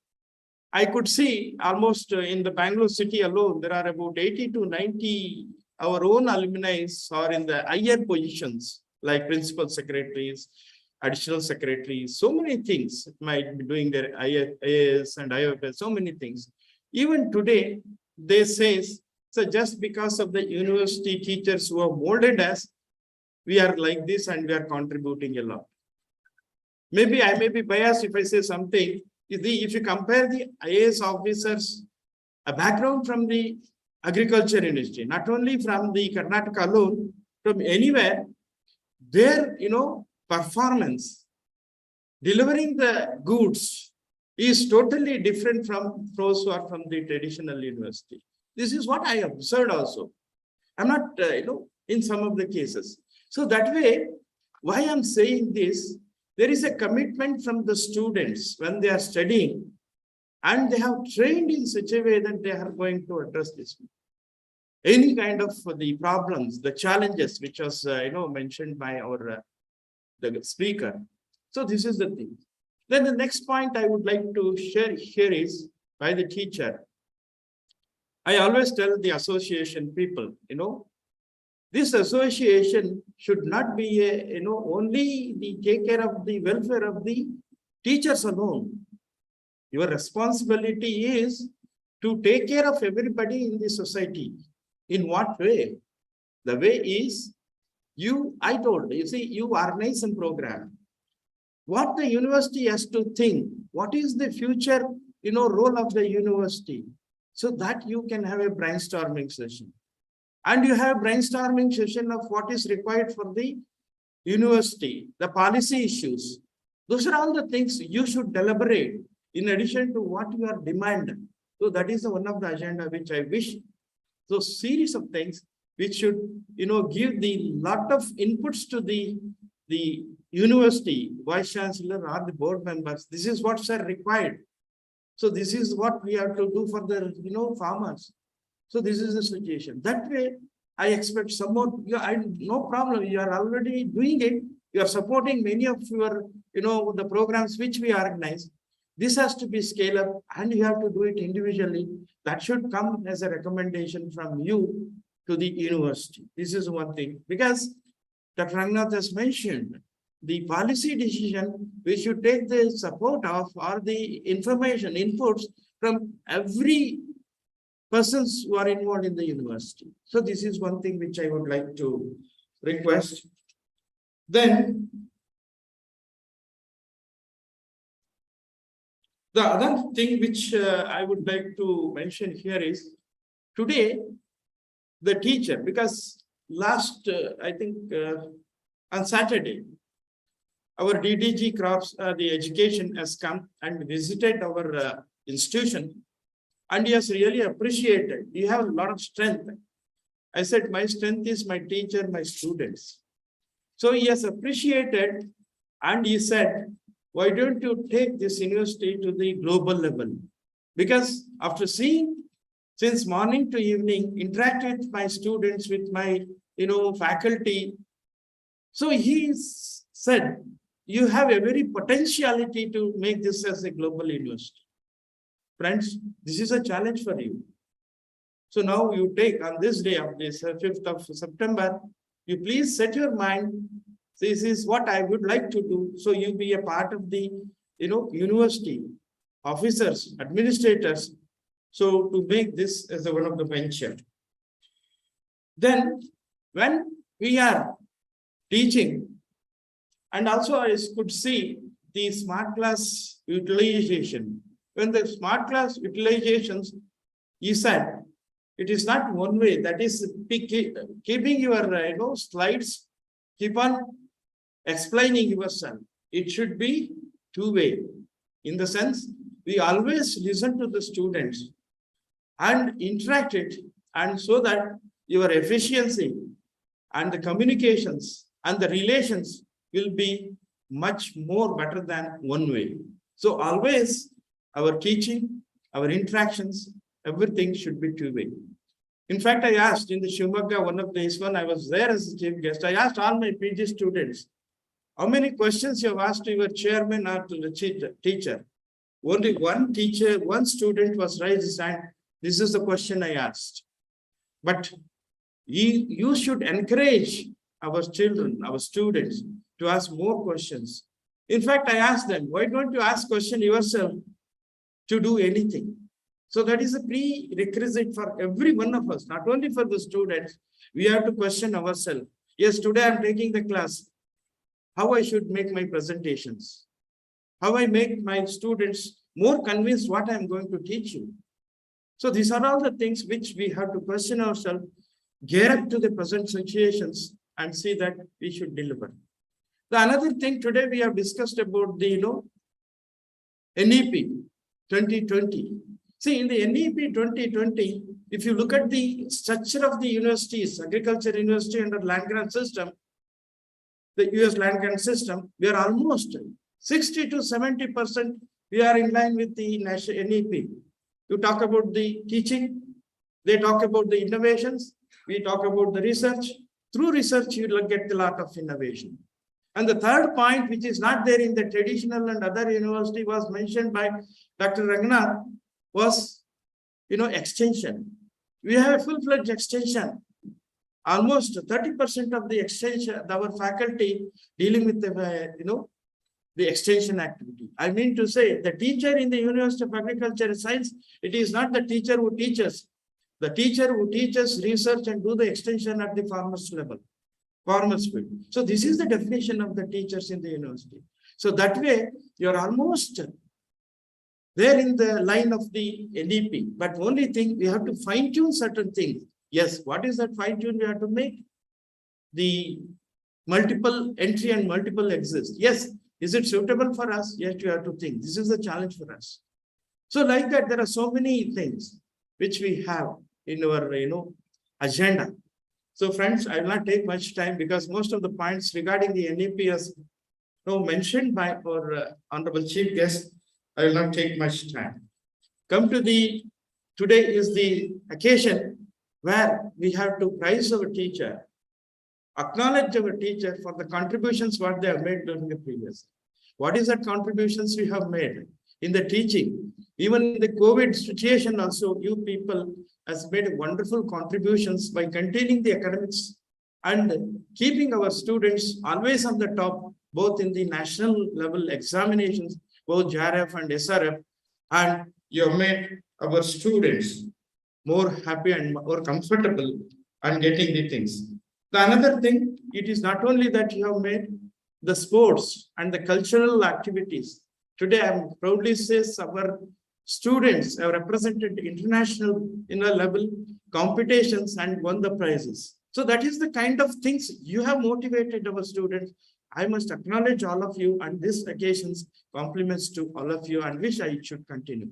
I could see almost in the Bangalore city alone, there are about 80 to 90 our own alumni are in the higher positions, like principal secretaries, additional secretaries, so many things might be doing their IAS and IFS, so many things. Even today, they say, so just because of the university teachers who have molded us, we are like this and we are contributing a lot. Maybe I may be biased if I say something. If you compare the IAS officers, a background from the agriculture industry, not only from the Karnataka alone, from anywhere, their performance, delivering the goods is totally different from those who are from the traditional university. This is what I observed also. I'm not, in some of the cases. So that way, why I'm saying this, there is a commitment from the students when they are studying, and they have trained in such a way that they are going to address this. any kind of the problems, the challenges, which was, mentioned by our the speaker. So this is the thing. Then the next point I would like to share here is by the teacher. I always tell the association people, this association should not be a, only the take care of the welfare of the teachers alone. Your responsibility is to take care of everybody in the society. In what way? The way is I told you, see, you organize some program. What the university has to think, what is the future, role of the university, so that you can have a brainstorming session. And you have brainstorming session of what is required for the university, the policy issues. Those are all the things you should deliberate in addition to what you are demanding. So that is one of the agenda which I wish. So series of things which should, give the lot of inputs to the university, vice chancellor or the board members. This is what's required. So this is what we have to do for the, farmers. So this is the situation. That way, I expect some more, no problem. You are already doing it. You are supporting many of your, the programs which we organize. This has to be scaled up and you have to do it individually. That should come as a recommendation from you to the university. This is one thing, because Dr. Rangnath has mentioned the policy decision, we should take the support of or the information inputs from every persons who are involved in the university. So this is one thing which I would like to request. Then the other thing which I would like to mention here is today the teacher, because last I think on Saturday our DDG Crops the education has come and visited our institution. And he has really appreciated. You have a lot of strength. I said, my strength is my teacher, my students. So he has appreciated and he said, why don't you take this university to the global level? Because after seeing since morning to evening, interact with my students, with my, faculty. So he said, you have a very potentiality to make this as a global university. Friends, this is a challenge for you. So now you take on this day of this 5th of September, you please set your mind, this is what I would like to do. So you be a part of the, university, officers, administrators. So to make this as one of the venture. Then when we are teaching, and also I could see the smart class utilization. When the smart class utilizations, you said, it is not one way, that is keeping your slides, keep on explaining yourself. It should be two-way. In the sense, we always listen to the students and interact it, and so that your efficiency and the communications and the relations will be much more better than one way. So always our teaching, our interactions, everything should be two-way. In fact, I asked in the Shivamogga, one of days when I was there as a chief guest, I asked all my PG students, how many questions you have asked to your chairman or to the teacher? Only one teacher, one student was raised his hand. This is the question I asked. But you should encourage our children, our students to ask more questions. In fact, I asked them, why don't you ask question yourself to do anything? So that is a prerequisite for every one of us, not only for the students. We have to question ourselves. Yes, today I'm taking the class. How I should make my presentations? How I make my students more convinced what I'm going to teach you? So these are all the things which we have to question ourselves, gear up to the present situations and see that we should deliver. The another thing today we have discussed about the, NEP 2020. See, in the NEP 2020, if you look at the structure of the universities, agriculture university under land grant system, the US land grant system, we are almost 60 to 70%, we are in line with the national NEP. You talk about the teaching, they talk about the innovations, we talk about the research. Through research, you will get a lot of innovation. And the third point, which is not there in the traditional and other university, was mentioned by Dr. Rangnath, was, extension. We have a full-fledged extension. Almost 30% of the extension, our faculty dealing with the extension activity. I mean to say, the teacher in the University of Agriculture and Science, it is not the teacher who teaches. The teacher who teaches research and do the extension at the farmers level, farmers field. So this is the definition of the teachers in the university. So that way, you're almost there in the line of the NEP. But only thing, we have to fine tune certain things. Yes, what is that fine tune we have to make? The multiple entry and multiple exist. Yes, is it suitable for us? Yes, you have to think. This is the challenge for us. So like that, there are so many things which we have in our, agenda. So friends, I will not take much time because most of the points regarding the NEP is mentioned by our Honorable Chief Guest. I will not take much time. Come to today is the occasion where we have to praise our teacher, acknowledge our teacher for the contributions what they have made during the previous. What is that contributions we have made in the teaching? Even in the COVID situation also, you people has made wonderful contributions by containing the academics and keeping our students always on the top, both in the national level examinations, both JRF and SRF, and you have made our students more happy and more comfortable and getting the things. The another thing, it is not only that you have made the sports and the cultural activities. Today, I am proudly says our students have represented international level competitions and won the prizes. So that is the kind of things you have motivated our students. I must acknowledge all of you and this occasions compliments to all of you and wish I should continue.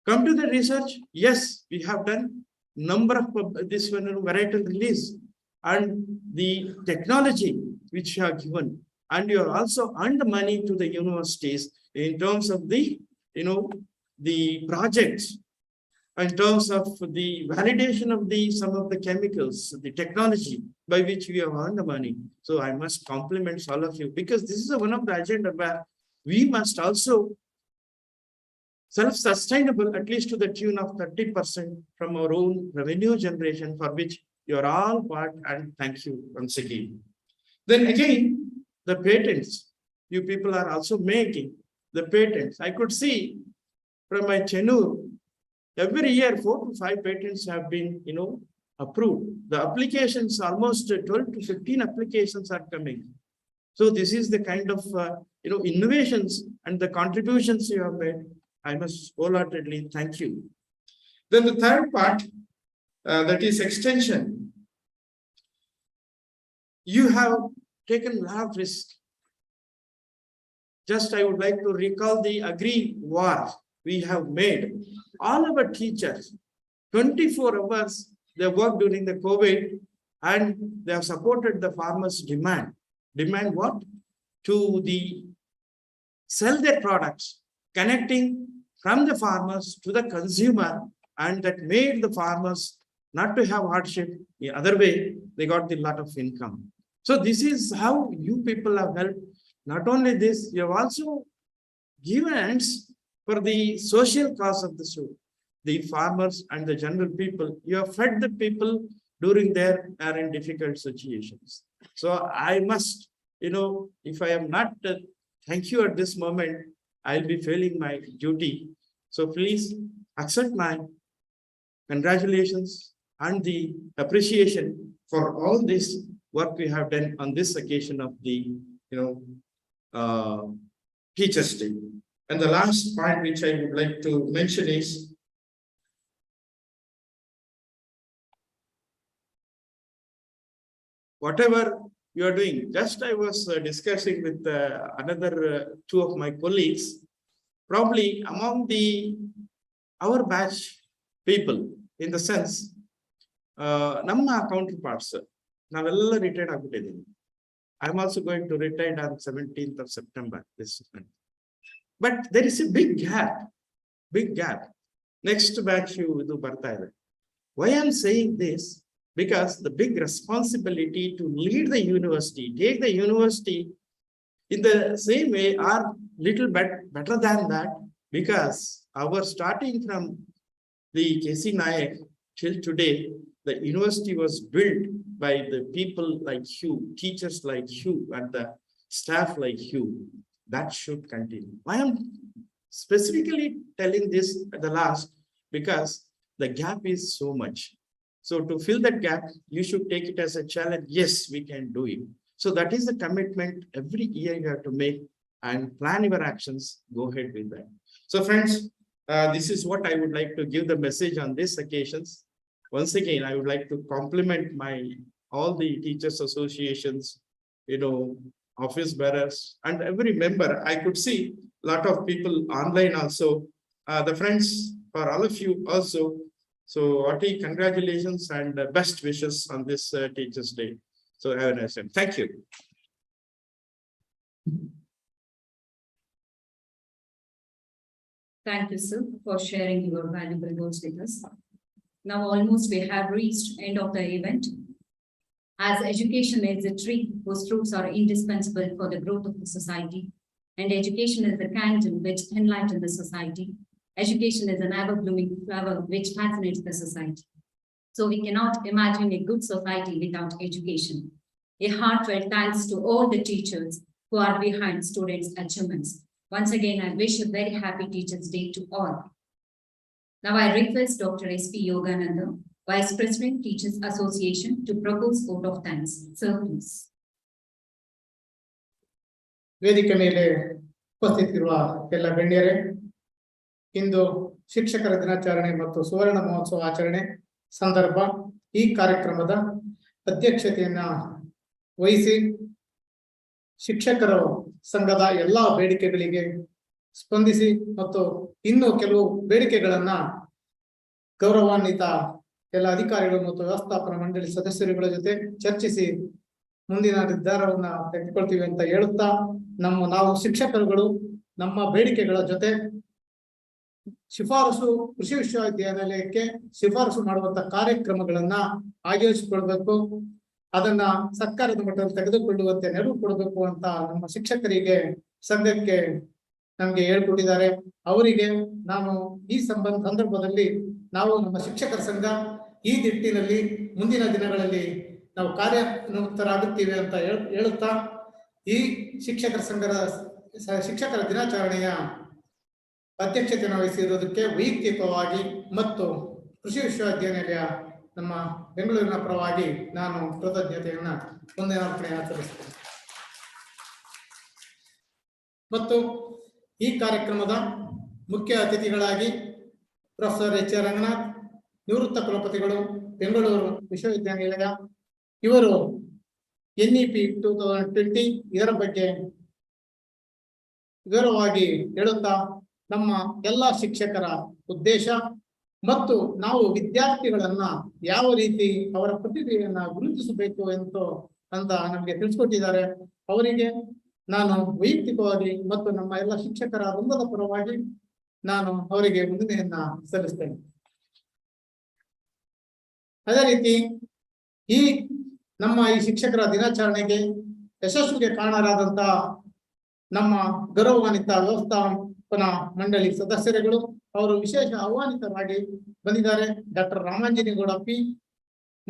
Come to the research. Yes, we have done number of this varietal release and the technology which you have given, and you have also earned money to the universities in terms of the the projects, in terms of the validation of some of the chemicals, the technology by which we have earned the money. So I must compliment all of you because this is one of the agenda where we must also self-sustainable at least to the tune of 30% from our own revenue generation, for which you are all part, and thank you once again. Then again, the patents, you people are also making the patents. I could see from my tenure, every year 4 to 5 patents have been approved. The applications, almost 12 to 15 applications are coming. So this is the kind of innovations and the contributions you have made. I must wholeheartedly thank you. Then the third part, that is extension. You have taken a lot of risk. Just I would like to recall the agri-war we have made. All our teachers, 24 hours, they worked during the COVID and they have supported the farmers' demand. Demand what? To sell their products, connecting from the farmers to the consumer, and that made the farmers not to have hardship. The other way, they got a lot of income. So this is how you people have helped. Not only this, you have also given hands for the social cause of the farmers and the general people. You have fed the people during their are in difficult situations. So I must, if I am not thank you at this moment, I'll be failing my duty. So please accept my congratulations and the appreciation for all this work we have done on this occasion of the Teachers' Day. And the last point which I would like to mention is whatever you are doing. Just I was discussing with another 2 of my colleagues, probably among our batch people, in the sense, Namma counterparts, Navella retired agutidini. I'm also going to retire on 17th of September this month. But there is a big gap. Next batch you do barta. Why I'm saying this? because the big responsibility to lead the university, take the university in the same way or little bit better than that, because our starting from the KC Nayak till today, the university was built by the people like you, teachers like you, and the staff like you. That should continue. I am specifically telling this at the last because the gap is so much. So to fill that gap, you should take it as a challenge. Yes, we can do it. So that is the commitment every year you have to make and plan your actions. Go ahead with that. So friends, this is what I would like to give the message on these occasions. Once again, I would like to compliment all the teachers associations, office bearers and every member. I could see a lot of people online also. The friends, for all of you also. So Ati, congratulations and best wishes on this Teachers' Day. So have a nice day. Thank you. Thank you, sir, for sharing your valuable words with us. Now almost we have reached end of the event. As education is a tree whose fruits are indispensable for the growth of the society, and education is the candle which enlightens the society. Education is an ever-blooming flower which fascinates the society. So we cannot imagine a good society without education. A heartfelt thanks to all the teachers who are behind students' achievements. Once again, I wish a very happy Teachers' Day to all. Now I request Dr. S.P. Yogananda, Vice President, Teachers Association, to propose vote of thanks. Sir, please. ವೇದಿಕೆ ಮೇಲೆ ಉಪಸ್ಥಿತಿರುವ ಎಲ್ಲ ಗಣ್ಯರೇ, ಇಂದು ಶಿಕ್ಷಕರ ದಿನಾಚರಣೆ ಮತ್ತು ಸುವರ್ಣ ಮಹೋತ್ಸವ ಆಚರಣೆ ಸಂದರ್ಭ ಈ ಕಾರ್ಯಕ್ರಮದ ಅಧ್ಯಕ್ಷತೆಯನ್ನ ವಹಿಸಿ ಶಿಕ್ಷಕರ ಸಂಘದ ಎಲ್ಲಾ ಬೇಡಿಕೆಗಳಿಗೆ ಸ್ಪಂದಿಸಿ ಮತ್ತು ಇನ್ನು ಕೆಲವು ಬೇಡಿಕೆಗಳನ್ನ ಗೌರವಾನ್ವಿತ ಎಲ್ಲ ಅಧಿಕಾರಿಗಳು ಮತ್ತು ವ್ಯವಸ್ಥಾಪನಾ ಮಂಡಳಿ ಸದಸ್ಯರುಗಳ ಜೊತೆ ಚರ್ಚಿಸಿ ಮುಂದಿನ ನಿರ್ಧಾರವನ್ನ ತೆಗೆದುಕೊಳ್ತೀವಿ ಅಂತ ಹೇಳುತ್ತಾ, ನಾವು ಶಿಕ್ಷಕರುಗಳು ನಮ್ಮ ಬೇಡಿಕೆಗಳ ಜೊತೆ ಶಿಫಾರಸು ಕೃಷಿ ವಿಶ್ವವಿದ್ಯಾನಿಲಯಕ್ಕೆ ಶಿಫಾರಸು ಮಾಡುವಂತ ಕಾರ್ಯಕ್ರಮಗಳನ್ನ ಆಯೋಜಿಸಿಕೊಳ್ಬೇಕು, ಅದನ್ನ ಸರ್ಕಾರದ ಮಟ್ಟದಲ್ಲಿ ತೆಗೆದುಕೊಳ್ಳುವಂತೆ ನೆರವು ಕೊಡಬೇಕು ಅಂತ ನಮ್ಮ ಶಿಕ್ಷಕರಿಗೆ ಸಂಘಕ್ಕೆ ನಮ್ಗೆ ಹೇಳ್ಕೊಟ್ಟಿದ್ದಾರೆ. ಅವರಿಗೆ ನಾನು ಈ ಸಂದರ್ಭದಲ್ಲಿ ನಾವು ನಮ್ಮ ಶಿಕ್ಷಕರ ಸಂಘ ಈ ನಿಟ್ಟಿನಲ್ಲಿ ಮುಂದಿನ ದಿನಗಳಲ್ಲಿ ನಾವು ಕಾರ್ಯನಿರತರಾಗುತ್ತೀವಿ ಅಂತ ಹೇಳುತ್ತಾ, ಈ ಶಿಕ್ಷಕರ ದಿನಾಚರಣೆಯ ಅಧ್ಯಕ್ಷತೆಯನ್ನು ವಹಿಸಿರುವುದಕ್ಕೆ ವೈಯಕ್ತಿಕವಾಗಿ ಮತ್ತು ಕೃಷಿ ವಿಶ್ವವಿದ್ಯಾನಿಲಯ ನಮ್ಮ ಬೆಂಗಳೂರಿನ ಪರವಾಗಿ ನಾನು ಕೃತಜ್ಞತೆಯನ್ನ ವಂದನಾರ್ಪಣೆ ಆಚರಿಸ್ತೇನೆ. ಮತ್ತು ಈ ಕಾರ್ಯಕ್ರಮದ ಮುಖ್ಯ ಅತಿಥಿಗಳಾಗಿ ಪ್ರೊಫೆಸರ್ ಎಚ್ ಎ ರಂಗನಾಥ್, ನಿವೃತ್ತ ಕುಲಪತಿಗಳು, ಬೆಂಗಳೂರು ವಿಶ್ವವಿದ್ಯಾನಿಲಯ, ಇವರು NEP 2020 ಇದರ ಬಗ್ಗೆ ವಿವರವಾಗಿ ಹೇಳುತ್ತಾ ನಮ್ಮ ಎಲ್ಲ ಶಿಕ್ಷಕರ ಉದ್ದೇಶ ಮತ್ತು ನಾವು ವಿದ್ಯಾರ್ಥಿಗಳನ್ನ ಯಾವ ರೀತಿ ಅವರ ಪ್ರತಿಭೆಯನ್ನ ಗುರುತಿಸಬೇಕು ಅಂತ ನಮಗೆ ತಿಳಿಸ್ಕೊಟ್ಟಿದ್ದಾರೆ. ಅವರಿಗೆ ನಾನು ವೈಯಕ್ತಿಕವಾಗಿ ಮತ್ತು ನಮ್ಮ ಎಲ್ಲ ಶಿಕ್ಷಕರ ವೃಂದದ ಪರವಾಗಿ ನಾನು ಅವರಿಗೆ ವಂದನೆಯನ್ನ ಸಲ್ಲಿಸ್ತೇನೆ. ಅದೇ ರೀತಿ ನಮ್ಮ ಈ ಶಿಕ್ಷಕರ ದಿನಾಚರಣೆಗೆ ಯಶಸ್ವಿಗೆ ಕಾರಣರಾದಂತ ನಮ್ಮ ಗೌರವಾನ್ವಿತ ವ್ಯವಸ್ಥಾಪನಾ ಮಂಡಳಿ ಸದಸ್ಯರುಗಳು, ಅವರು ವಿಶೇಷ ಆಹ್ವಾನಿತರಾಗಿ ಬಂದಿದ್ದಾರೆ. ಡಾಕ್ಟರ್ ರಾಮಾಂಜನಿಗೌಡ ಪಿ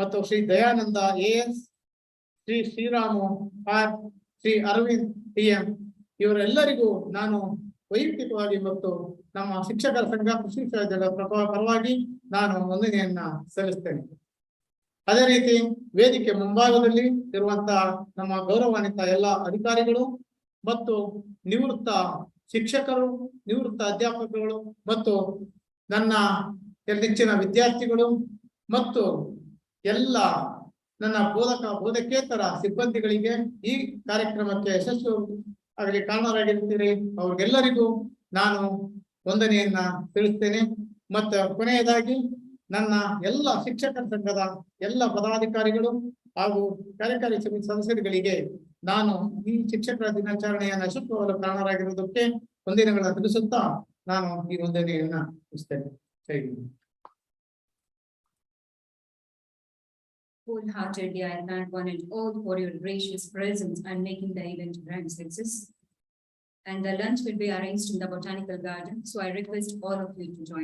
ಮತ್ತು Shri Dayananda AS, Shri Sriramu R, Shri Arvind TM, ಇವರೆಲ್ಲರಿಗೂ ನಾನು ವೈಯಕ್ತಿಕವಾಗಿ ಮತ್ತು ನಮ್ಮ ಶಿಕ್ಷಕರ ಸಂಘ ಕೃಷಿ ವಿಶ್ವವಿದ್ಯಾಲಯದ ಪರವಾಗಿ ನಾನು ವಂದನೆಯನ್ನ ಸಲ್ಲಿಸ್ತೇನೆ. ಅದೇ ರೀತಿ ವೇದಿಕೆ ಮುಂಭಾಗದಲ್ಲಿ ಇರುವಂತಹ ನಮ್ಮ ಗೌರವಾನ್ವಿತ ಎಲ್ಲ ಅಧಿಕಾರಿಗಳು ಮತ್ತು ನಿವೃತ್ತ ಶಿಕ್ಷಕರು, ನಿವೃತ್ತ ಅಧ್ಯಾಪಕರು ಮತ್ತು ನನ್ನ ನೆಚ್ಚಿನ ವಿದ್ಯಾರ್ಥಿಗಳು ಮತ್ತು ಎಲ್ಲ ನನ್ನ ಬೋಧಕೇತರ ಸಿಬ್ಬಂದಿಗಳಿಗೆ ಈ ಕಾರ್ಯಕ್ರಮಕ್ಕೆ ಯಶಸ್ಸು ಆಗಲಿ ಕಾರಣರಾಗಿರ್ತೀರಿ, ಅವ್ರಿಗೆಲ್ಲರಿಗೂ ನಾನು ವಂದನೆಯನ್ನ ತಿಳಿಸ್ತೇನೆ. ಮತ್ತು ಕೊನೆಯದಾಗಿ ನನ್ನ ಎಲ್ಲ ಶಿಕ್ಷಕರ ಸಂಘದ ಎಲ್ಲ ಪದಾಧಿಕಾರಿಗಳು ಹಾಗೂ ಕಾರ್ಯಕಾರಿ ಸಮಿತಿ ಸದಸ್ಯರುಗಳಿಗೆ ನಾನು ಈ ಶಿಕ್ಷಕರ ದಿನಾಚರಣೆಯನ್ನು ಯಶಸ್ವಿಯಾಗಲು ಕಾರಣರಾಗಿರುವುದಕ್ಕೆ ವಂದನೆಗಳನ್ನು ತಿಳಿಸುತ್ತಾ ನಾನು ಈ ವಂದನೆಯನ್ನ ತಿಳಿಸ್ತೇನೆ. Wholeheartedly, I thank one and all for your gracious presence and making the event a grand success. And the lunch will be arranged in the botanical garden, so I request all of you to join.